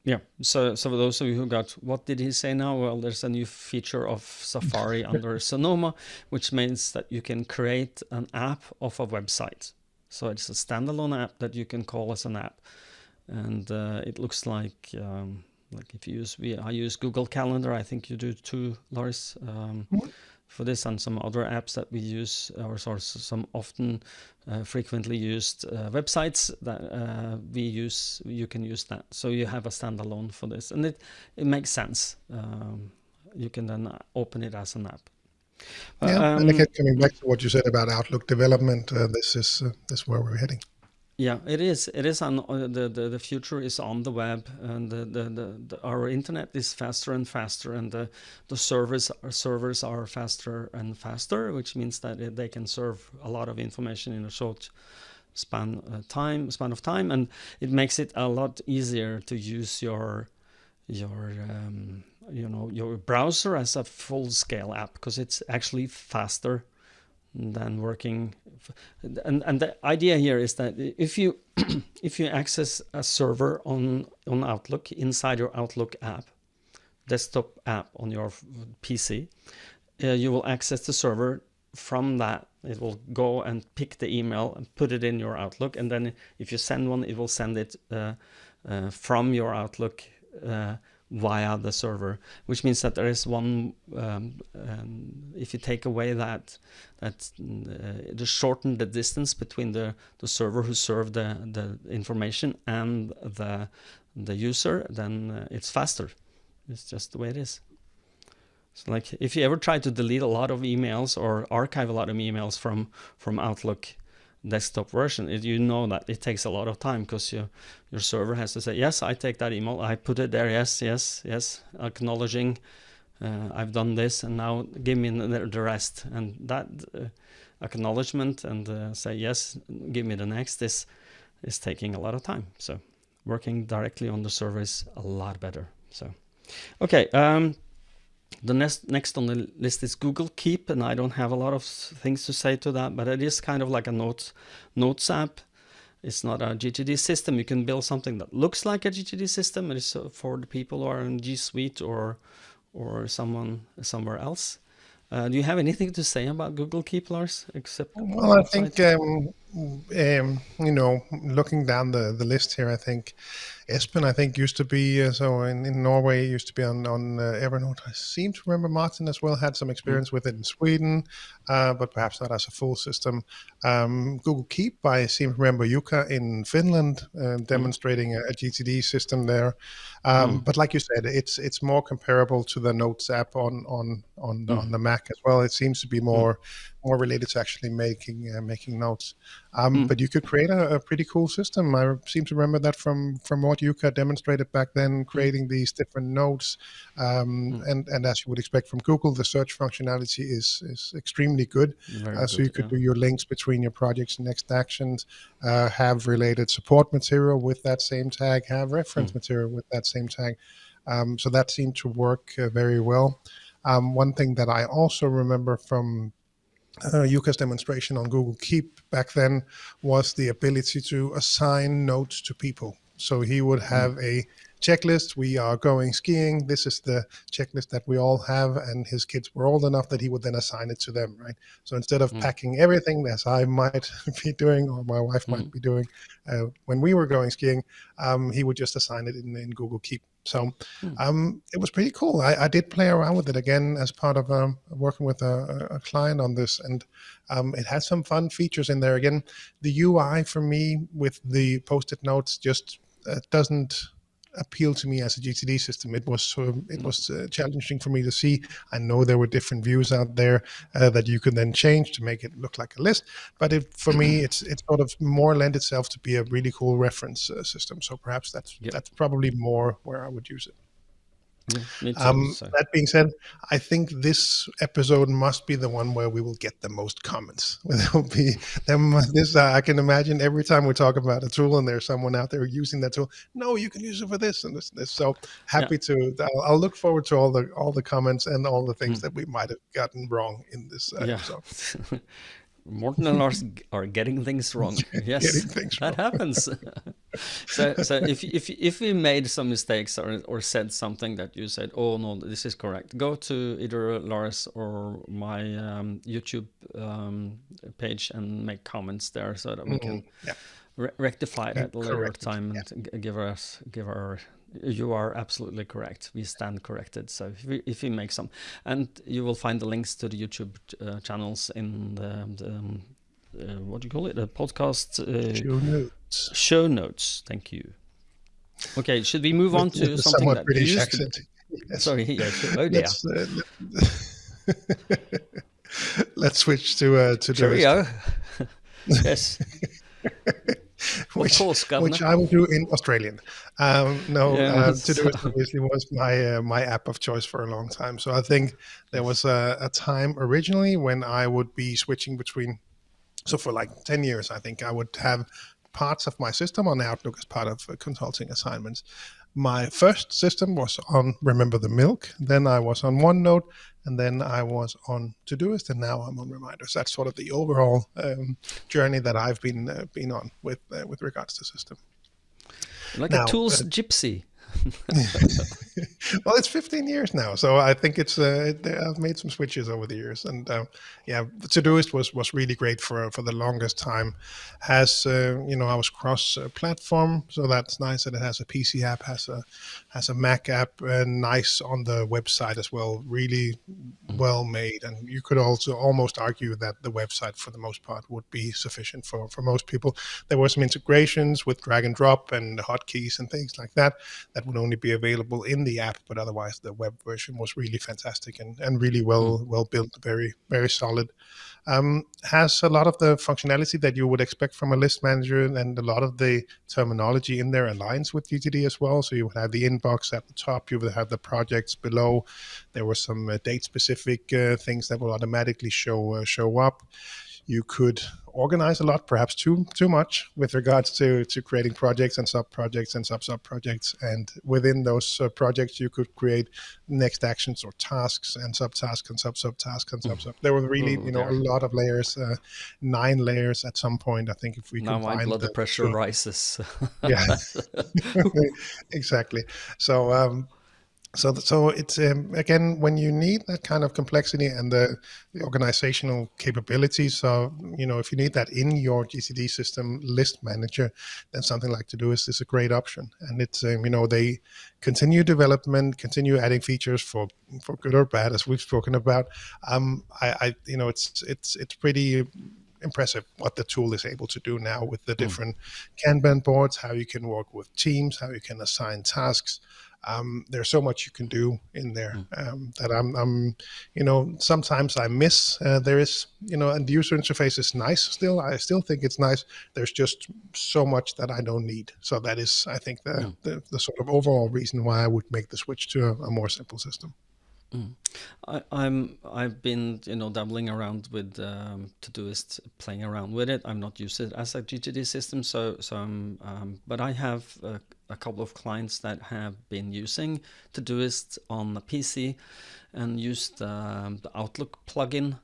Yeah, so for those of you who got, what did he say now? Well, there's a new feature of Safari under Sonoma, which means that you can create an app of a website. So it's a standalone app that you can call as an app. And it looks like if you I use Google Calendar, I think you do too, Lars, for this, and some other apps that we use, or some often frequently used websites that we use. You can use that, so you have a standalone for this, and it makes sense. You can then open it as an app. Yeah, and again, Um, coming back to what you said about Outlook development, this is where we're heading. yeah, it is. It is on the future is on the web, and our internet is faster and faster, and the servers are faster and faster, which means that they can serve a lot of information in a short span of time, and it makes it a lot easier to use your your browser as a full scale app, because it's actually faster than working. And the idea here is that if you if you access a server on Outlook inside your Outlook app, desktop app on your PC, you will access the server from that. It will go and pick the email and put it in your Outlook, and then if you send one, it will send it from your Outlook via the server, which means that there is one. If you take away that just shorten the distance between the server who served the information and the user, then it's faster. It's just the way it is. So, like, if you ever try to delete a lot of emails or archive a lot of emails from Outlook desktop version, you know that it takes a lot of time, because your server has to say, yes, I take that email, I put it there, yes, acknowledging I've done this, and now give me the rest. And that acknowledgement and say, yes, give me the next, is taking a lot of time. So working directly on the server is a lot better. So, okay. The next on the list is Google Keep, and I don't have a lot of things to say to that, but it is kind of like a notes app. It's not a GTD system. You can build something that looks like a GTD system. It is for the people who are in G Suite or someone somewhere else. Do you have anything to say about Google Keep, Lars? Except Well, I think looking down the list here, I think Espen, I think, used to be so in Norway, used to be on Evernote. I seem to remember Martin as well had some experience with it in Sweden, but perhaps not as a full system. Google Keep, I seem to remember Jukka in Finland demonstrating a GTD system there. But like you said, it's more comparable to the Notes app on the Mac as well. It seems to be more related to actually making notes. But you could create a pretty cool system. I seem to remember that from what Jukka demonstrated back then, creating these different notes. And as you would expect from Google, the search functionality is extremely good. So you could do your links between your projects and next actions, have related support material with that same tag, have reference material with that same tag. So that seemed to work very well. One thing that I also remember from Jukka's demonstration on Google Keep back then was the ability to assign notes to people. So he would have a checklist. We are going skiing. This is the checklist that we all have. And his kids were old enough that he would then assign it to them, right? So instead of packing everything, as I might be doing or my wife might be doing when we were going skiing, he would just assign it in Google Keep. So it was pretty cool. I did play around with it again as part of working with a client on this, and it has some fun features in there. Again, the UI for me with the post-it notes just doesn't appeal to me as a GTD system. It was challenging for me to see. I know there were different views out there that you could then change to make it look like a list, but for me, it's sort of more lend itself to be a really cool reference system. So perhaps that's probably more where I would use it. Me too, so. That being said, I think this episode must be the one where we will get the most comments. There'll be them. I can imagine every time we talk about a tool and there's someone out there using that tool. No, you can use it for this and this. So happy to. I'll look forward to all the comments and all the things that we might have gotten wrong in this episode. Morten and Lars are getting things wrong. Yes, that happens. So if we made some mistakes or said something that you said, oh no, this is correct, go to either Lars or my YouTube page and make comments there so that we can rectify it at a later time and give our. You are absolutely correct. We stand corrected. So if we make some, and you will find the links to the YouTube channels in the what do you call it? The podcast show notes. Thank you. Okay, should we move on to something that British accent? Yes. Sorry, yeah. Oh, let's switch to Todoist. Cheerio. Yes, of course, Which governor. I will do in Australian. No, Yes. Todoist obviously was my app of choice for a long time. So I think there Yes. was a time originally when I would be switching between. So for like 10 years, I think I would have parts of my system on Outlook as part of consulting assignments. My first system was on Remember the Milk. Then I was on OneNote, and then I was on Todoist, and now I'm on Reminders. That's sort of the overall journey that I've been on with regards to system. Like a Now, tools gypsy. well, it's 15 years now, so I think I've made some switches over the years, and yeah, Todoist was really great for the longest time. Has I was cross platform, so that's nice that it has a PC app, has a Mac app, and nice on the website as well. Really well made, and you could also almost argue that the website for the most part would be sufficient for most people. There were some integrations with drag and drop and hotkeys and things like that would only be available in the app, but otherwise the web version was really fantastic and really well built, very, very solid. Has a lot of the functionality that you would expect from a list manager, and a lot of the terminology in there aligns with GTD as well. So you would have the inbox at the top, you would have the projects below. There were some date-specific things that will automatically show up. You could organize a lot, perhaps too much, with regards to creating projects and sub-projects and sub-projects. And within those projects, you could create next actions or tasks and subtasks and sub-subtasks and sub. There were really, a lot of layers, 9 layers at some point. I think if we Now my combine blood pressure rises. yeah, exactly. So it's again, when you need that kind of complexity and the organizational capabilities. So if you need that in your GTD system list manager, then something like Todoist is a great option. And it's they continue development, continue adding features for good or bad, as we've spoken about. It's pretty impressive what the tool is able to do now with the different Kanban boards, how you can work with teams, how you can assign tasks. There's so much you can do in there that I'm sometimes I miss. There is, and the user interface is nice still. I still think it's nice. There's just so much that I don't need. So that is, I think, the sort of overall reason why I would make the switch to a more simple system. I've been dabbling around with Todoist, playing around with it. I'm not used it as a GTD system, but I have a couple of clients that have been using Todoist on the PC and used the Outlook plugin,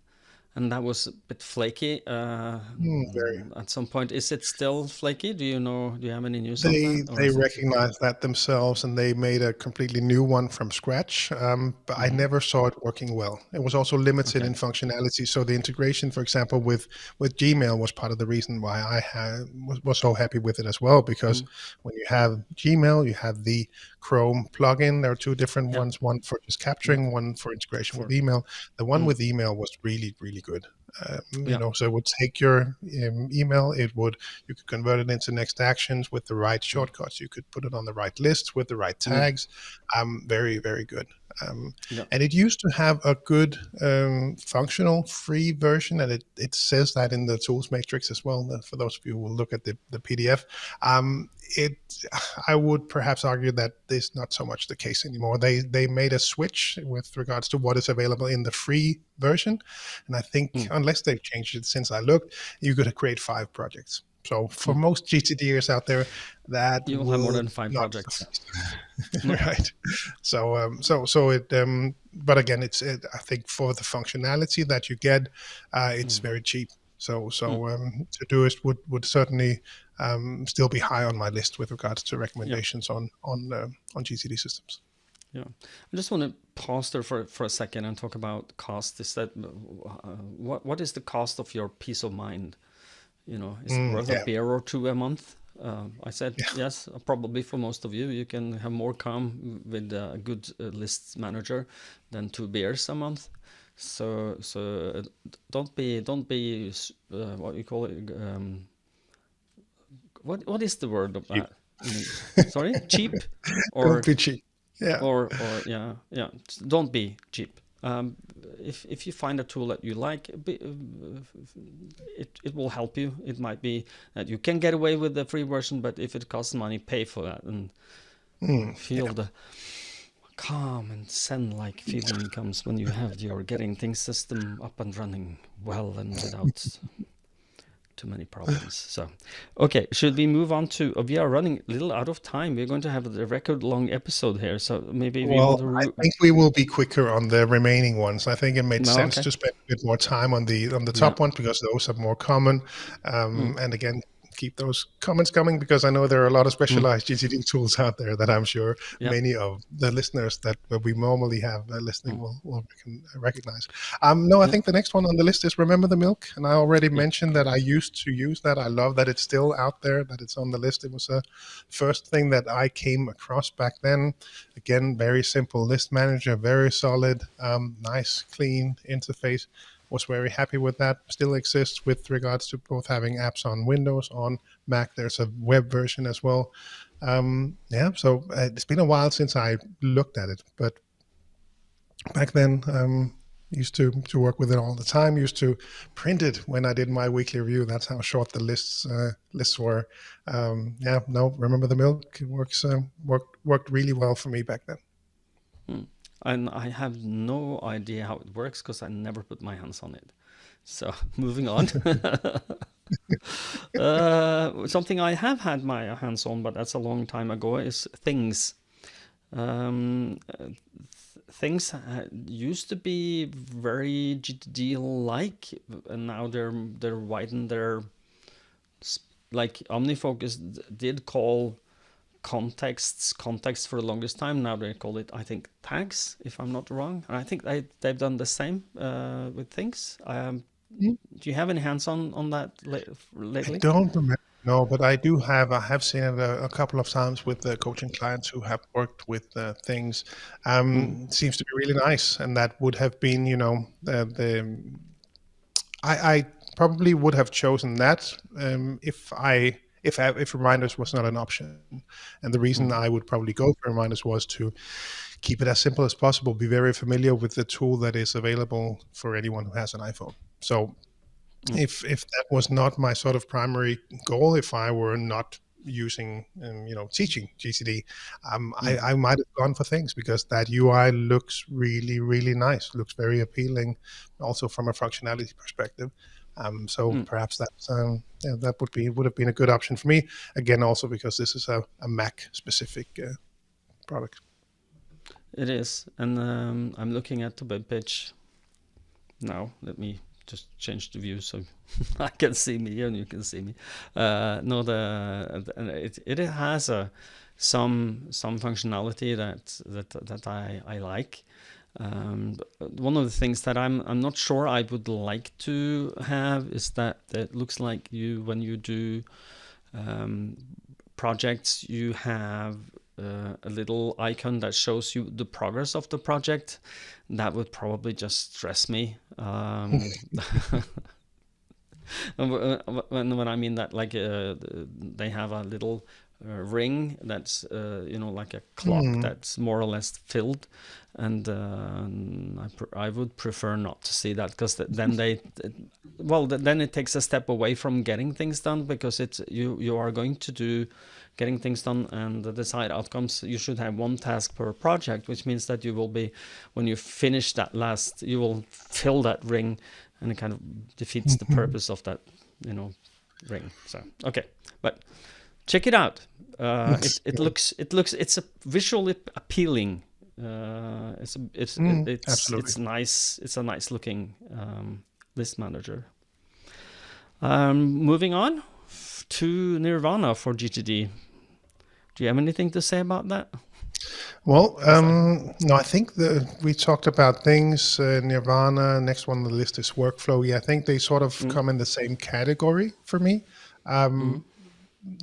and that was a bit flaky at some point. Is it still flaky? Do you have any news on that? They recognized that themselves, and they made a completely new one from scratch. But I never saw it working well. It was also limited in functionality. So the integration, for example, with Gmail was part of the reason why I was so happy with it as well. Because when you have Gmail, you have the Chrome plugin. There are 2 different ones: one for just capturing, one for integration with email. The one with email was really, really good. So it would take your email, you could convert it into next actions with the right shortcuts. You could put it on the right list with the right tags. Very, very good. And it used to have a good functional free version, and it says that in the tools matrix as well. For those of you who will look at the PDF, I would perhaps argue that is not so much the case anymore. They made a switch with regards to what is available in the free version, and I think unless they've changed it since I looked, you could create 5 projects. So for most GTDers out there, that you will have more than 5 projects. Right. So it. But again, I think for the functionality that you get, it's very cheap. So Todoist would certainly still be high on my list with regards to recommendations on GTD systems. Yeah, I just want to pause there for a second and talk about cost. Is that what is the cost of your peace of mind? Is it worth a beer or 2 a month? I said yes, probably for most of you. You can have more calm with a good list manager than 2 beers a month. So don't be what you call it. What is the word of that? Sorry, cheap or don't be cheap. Yeah. Or Don't be cheap. If you find a tool that you like, it will help you. It might be that you can get away with the free version, but if it costs money, pay for that and feel the calm and zen-like feeling comes when you have your getting things system up and running well and without too many problems. So, okay, should we move on to? We are running a little out of time. We're going to have a record-long episode here, so maybe we want to. I think we will be quicker on the remaining ones. I think it made sense to spend a bit more time on the top one because those are more common. And again, keep those comments coming because I know there are a lot of specialized GTD tools out there that I'm sure many of the listeners that we normally have listening will recognize. I think the next one on the list is Remember the Milk. And I already mentioned that I used to use that. I love that it's still out there, that it's on the list. It was a first thing that I came across back then. Again, very simple list manager, very solid, nice, clean interface. Was very happy with that. Still exists with regards to both having apps on Windows, on Mac. There's a web version as well. So it's been a while since I looked at it, but back then used to work with it all the time. Used to print it when I did my weekly review. That's how short the lists were. Remember the Milk. It worked really well for me back then. And I have no idea how it works because I never put my hands on it. So moving on. Something I have had my hands on, but that's a long time ago, is Things. Things used to be very GTD-like, and now they're widened their, like OmniFocus did call context for the longest time. Now they call it, I think, tags, if I'm not wrong. And I think they've done the same with Things. Do you have any hands on that lately? I don't remember. No, but I do have. I have seen it a couple of times with the coaching clients who have worked with Things. It seems to be really nice, and that would have been, I probably would have chosen that if reminders was not an option. And the reason I would probably go for reminders was to keep it as simple as possible, be very familiar with the tool that is available for anyone who has an iPhone. So if that was not my sort of primary goal, if I were not using, teaching GTD, I might have gone for Things because that UI looks really, really nice, looks very appealing, also from a functionality perspective. Perhaps that's that would have been a good option for me. Again, also because this is a Mac specific product. It is, and I'm looking at the web page now. Let me just change the view so I can see me and you can see me. It has some functionality that I like. One of the things that I'm not sure I would like to have is that it looks like when you do projects, you have a little icon that shows you the progress of the project. That would probably just stress me. When I mean that, like they have a little ring that's like a clock that's more or less filled, and I would prefer not to see that because then then it takes a step away from getting things done, because it's you are going to do getting things done and the desired outcomes. You should have one task per project, which means that you will be, when you finish that last, you will fill that ring, and it kind of defeats the purpose of that ring. So okay, but check it out. It looks it's a visually appealing. It's nice. It's a nice looking list manager. Moving on to Nirvana for GTD. Do you have anything to say about that? Well, no, I think we talked about Things, Nirvana. Next one on the list is Workflow. Yeah, I think they sort of come in the same category for me.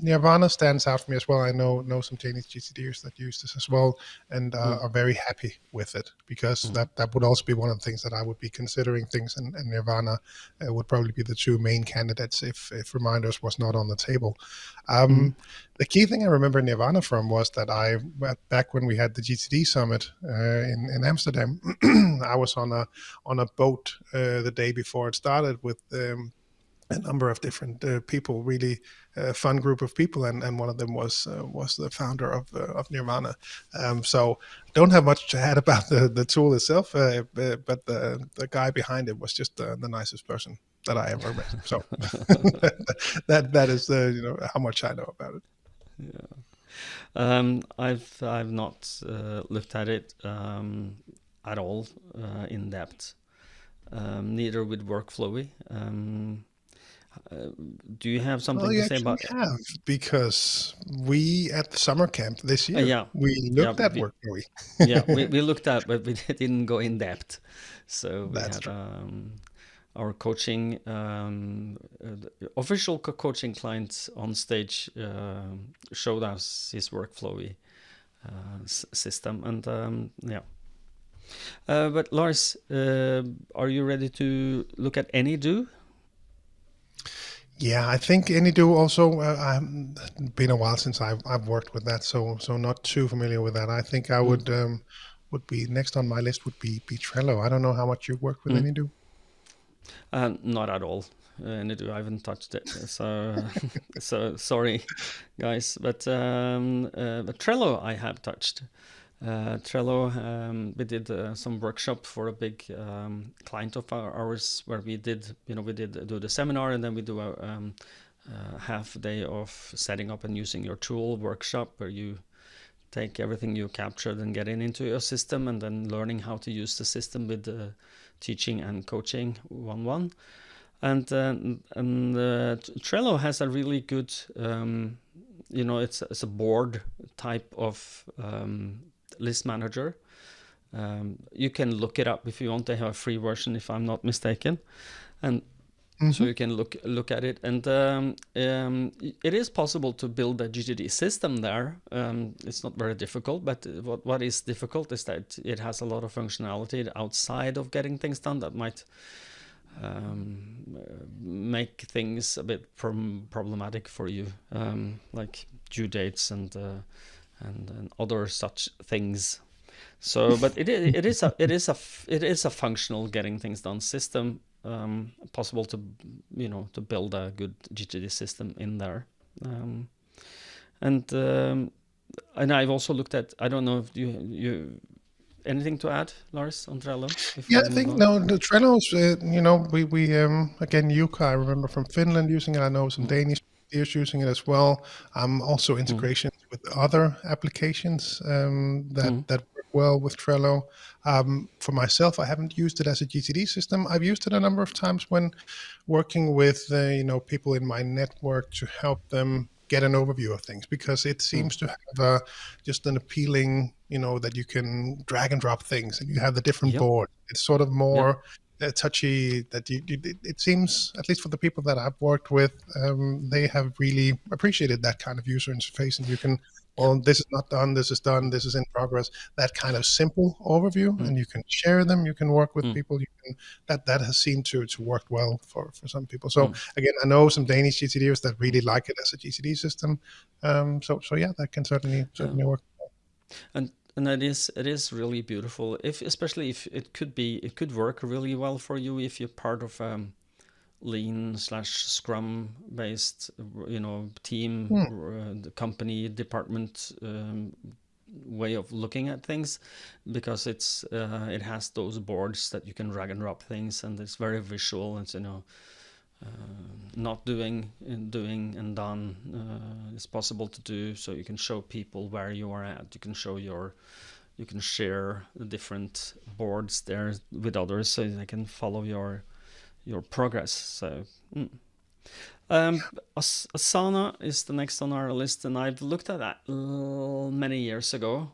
Nirvana stands out for me as well. I know some Danish GTDers that use this as well, and Mm, are very happy with it, because mm, that would also be one of the things that I would be considering things, and Nirvana would probably be the two main candidates if Reminders was not on the table. mm, The key thing I remember Nirvana from was that back when we had the GTD summit in Amsterdam, I was on a boat the day before it started with a number of different people, really fun group of people, and one of them was the founder of Nirvana. So don't have much to add about the tool itself, but the guy behind it was just the nicest person that I ever met. So that is how much I know about it. yeah. I've not looked at it at all in depth. Neither with Workflowy. Do you have Well, something to you say actually about? have, because we at the summer camp this year Yeah, we yeah, looked at work movie. yeah. We looked at, but we didn't go in depth. So we That's had true. our coaching official coaching client on stage showed us his Workflowy system, and yeah. But Lars, are you ready to look at AnyDo? Yeah, I think AnyDo also. Been a while since I've worked with that, so not too familiar with that. I think I Mm, would be next on my list would be Trello. I don't know how much you work with mm. AnyDo. Not at all. AnyDo, I haven't touched it. So, so sorry, guys. But Trello, I have touched. Trello, we did some workshop for a big client of ours where we did do the seminar, and then we do a half day of setting up and using your tool workshop where you take everything you captured and get it into your system, and then learning how to use the system with the teaching and coaching one. And Trello has a really good, it's a board type of list manager. You can look it up if you want. They have a free version, if I'm not mistaken, and so Hmm. you can look at it. And it is possible to build a GTD system there. It's not very difficult, but what is difficult is that it has a lot of functionality outside of getting things done that might make things a bit problematic for you, like due dates and other such things. So, but it is a functional getting things done system. Possible to build a good GTD system in there. Um, and and I've also looked at. I don't know if you anything to add, Lars, on Trello before Yeah, we I move think on. no, the Trello's. We again Yuka. I remember from Finland using it. I know some Mm, Danish peers using it as well. Also mm, integrations with other applications mm, that work well with Trello. For myself, I haven't used it as a GTD system. I've used it a number of times when working with people in my network to help them get an overview of things, because it mm. seems to have just an appealing, that you can drag and drop things and you have the different Yep. board. It's sort of Yep. more touchy, that it seems, at least for the people that I've worked with, they have really appreciated that kind of user interface, and you can, Yep. well, this is not done, this is done, Mm, this is in progress, that kind of simple overview, mm, and you can share them, you can work with mm, people, you can, that has seemed to work well for some people. So mm. again, I know some Danish GTDers that really like it as a GTD system. So yeah, that can Yeah. certainly work. And it is really beautiful. If especially if it could work really well for you if you're part of lean slash scrum based team, Hmm. the company department way of looking at things, because it has those boards that you can drag and drop things, and it's very visual. It's not doing and done. It's possible to do, so you can show people where you are at. You can share the different boards there with others, so they can follow your progress. So Asana is the next on our list, and I've looked at that many years ago.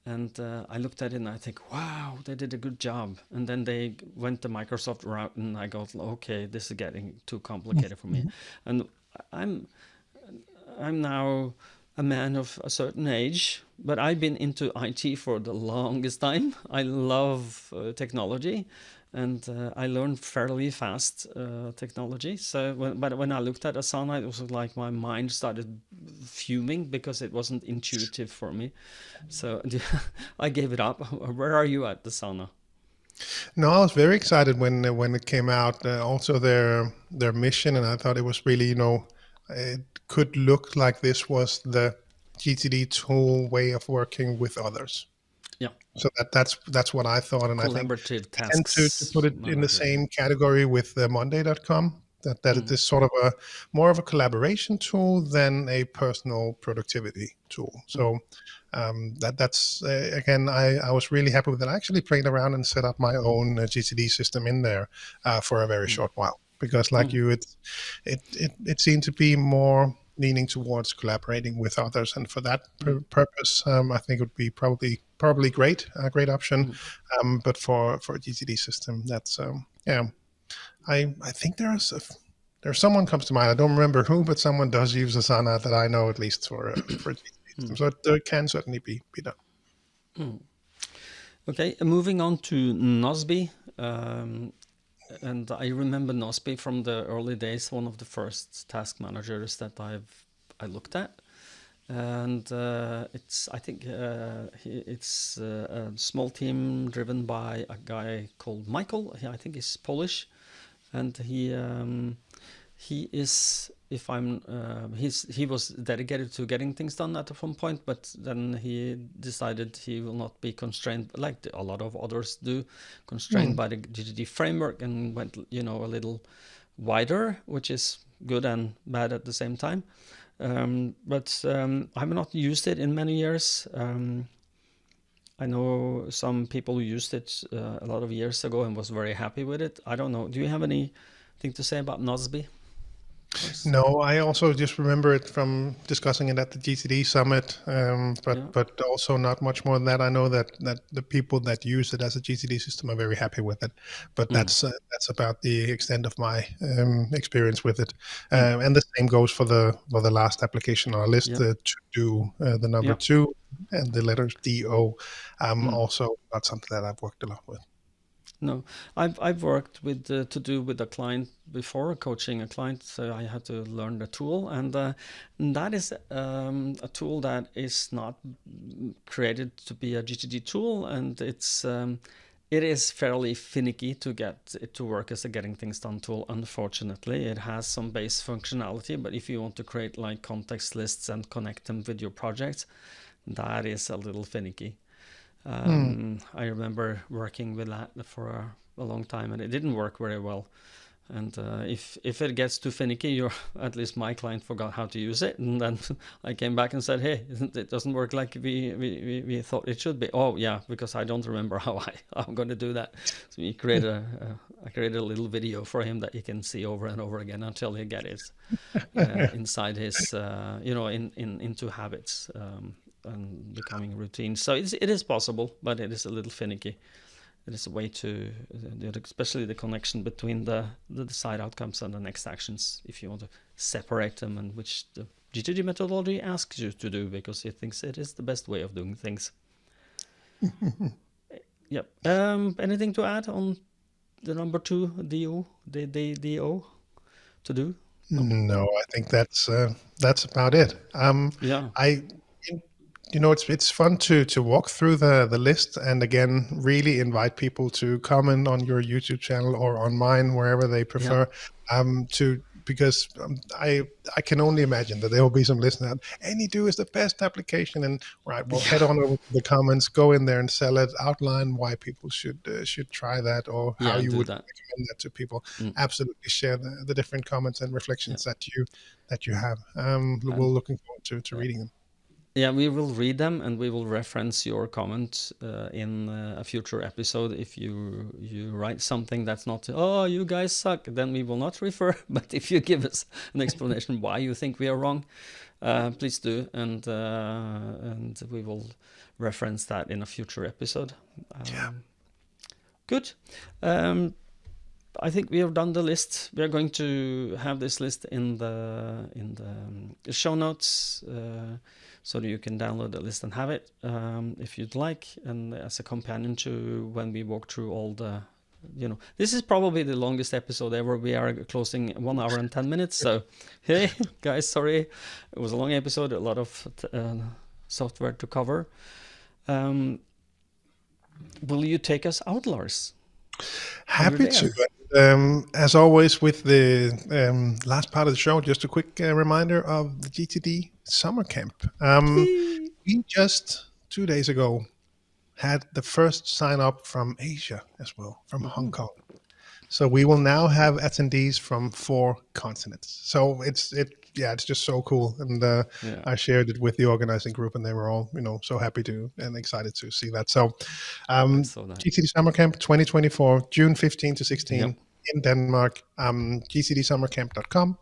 And I looked at it and I think, wow, they did a good job. And then they went the Microsoft route, and I got, okay, this is getting too complicated for me. And I'm I'm now a man of a certain age, but I've been into IT for the longest time. I love technology, and I learned fairly fast technology. So, but when I looked at Asana, it was like my mind started fuming because it wasn't intuitive for me. So I gave it up. Where are you at Asana? No, I was very excited when it came out. Also, their mission, and I thought it was really, it could look like this was the GTD tool way of working with others. Yeah, So that's what I thought, and I think collaborative I tend to put tasks it in the manager. same category with Monday.com. That it Mm, is sort of a more of a collaboration tool than a personal productivity tool. mm, So that's again, I was really happy with it. I actually played around and set up my own GTD system in there for a very mm, short while because, like mm, you, it seemed to be more leaning towards collaborating with others, and for that mm, purpose, I think it would be probably great, a great option. mm. But for a GTD system, that's yeah. I think there's someone comes to mind. I don't remember who, but someone does use Asana that I know, at least for a GTD system. Mm, So it can certainly be done. mm. Okay, moving on to Nozbe. And I remember Nozbe from the early days, one of the first task managers that I looked at. And it's I think it's a small team driven by a guy called Michael. I think he's Polish, and he is, if I'm he was dedicated to getting things done at one point, but then he decided he will not be constrained like a lot of others do, constrained Hmm. by the GTD framework, and went a little wider, which is good and bad at the same time. But I've not used it in many years. I know some people who used it a lot of years ago and was very happy with it. I don't know. Do you have anything to say about Nozbe, Lars? No, I also just remember it from discussing it at the GTD summit, Yeah. but also not much more than that. I know that the people that use it as a GTD system are very happy with it, but Mm, that's about the extent of my experience with it. mm, And the same goes for the last application on our list, yeah. the to do, the number Yeah. 2 and the letters DO. Mm. Also not something that I've worked a lot with. No, I've worked with to do with a client before, coaching a client, so I had to learn the tool, and that is a tool that is not created to be a GTD tool, and it is fairly finicky to get it to work as a getting things done tool. Unfortunately, it has some base functionality, but if you want to create like context lists and connect them with your projects, that is a little finicky. Hmm. I remember working with that for a long time, and it didn't work very well. And if it gets too finicky, you're at least my client forgot how to use it, and then I came back and said, "Hey, it doesn't work like we thought it should be." Oh yeah, because I don't remember how I'm going to do that. So I created a little video for him that he can see over and over again until he get it inside his into habits. And becoming routine. So it is possible, but it is a little finicky. It is a way to, especially the connection between the desired outcomes and the next actions, if you want to separate them, and which the GTD methodology asks you to do because it thinks it is the best way of doing things. Yep. Anything to add on the number 2 DO, the DO to do? No. No, I think that's about it. Yeah. I it's fun to walk through the list, and again really invite people to comment on your YouTube channel or on mine, wherever they Yeah. prefer, to because I can only imagine that there will be some listeners. AnyDo is the best application, and right, well, head Yeah. on over to the comments, go in there and sell it, outline why people should try that, or how Yeah. you Do would that. recommend that to people. Mm, Absolutely share the different comments and yeah. reflections that you have. We're And looking forward to reading them. yeah, we will read them, and we will reference your comment in a future episode. If you write something that's not, oh, you guys suck, then we will not refer. But if you give us an explanation why you think we are wrong, please do, and we will reference that in a future episode. Yeah. Good. Um, I think we have done the list. We are going to have this list in the show notes, so that you can download the list and have it if you'd like, and as a companion to when we walk through all the. This is probably the longest episode ever. We are closing 1 hour and 10 minutes. So, hey guys, sorry, it was a long episode. A lot of software to cover. Will you take us out, Lars? Happy to. As always, with the last part of the show, just a quick reminder of the GTD summer camp. We just 2 days ago had the first sign up from Asia as well, from Hong Kong. So we will now have attendees from 4 continents. So it's just so cool. And I shared it with the organizing group, and they were all, so happy to and excited to see that. So GTD Summer Camp 2024, June 15 to 16 in Denmark, gtdsummercamp.com.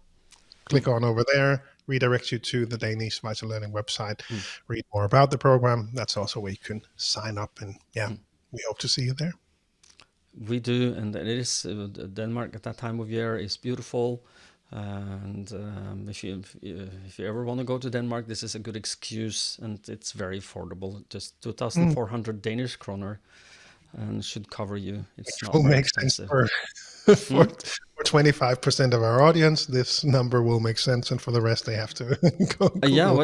Click on over there, redirects you to the Danish Vital Learning website, read more about the program. That's also where you can sign up, and we hope to see you there. We do, and it is Denmark at that time of year is beautiful, and if you ever want to go to Denmark, this is a good excuse, and it's very affordable, just 2,400 Danish kroner, and should cover you. It's not very expensive. For 25% of our audience, this number will make sense, and for the rest, they have to go.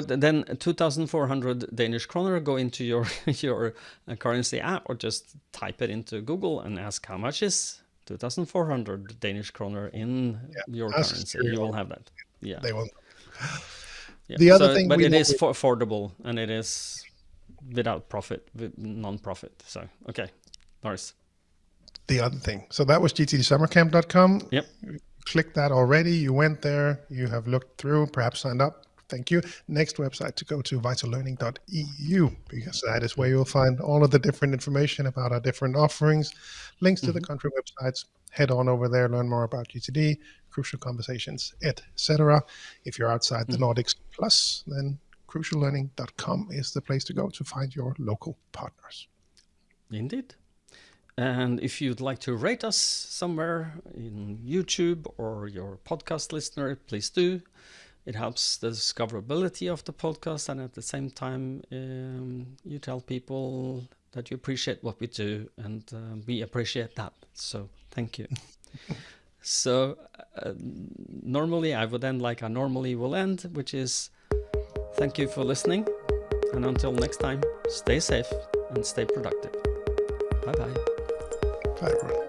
Then 2,400 Danish kroner go into your currency app, or just type it into Google and ask how much is 2,400 Danish kroner in your currency. You will have that. Yeah, they will. Yeah. The other thing, but it is affordable, and it is without profit, with non-profit. So okay, Lars. The other thing. So that was gtdsummercamp.com. Yep. Click that already. You went there. You have looked through, perhaps signed up. Thank you. Next website to go to VitalLearning.eu, because that is where you'll find all of the different information about our different offerings, links to the country websites. Head on over there, learn more about GTD, crucial conversations, etc. If you're outside the Nordics plus, then cruciallearning.com is the place to go to find your local partners. Indeed. And if you'd like to rate us somewhere in YouTube or your podcast listener, please do. It helps the discoverability of the podcast, and at the same time, you tell people that you appreciate what we do, and we appreciate that. So thank you. So normally I would end like I normally will end, which is thank you for listening. And until next time, stay safe and stay productive. Bye-bye. Bye, everyone.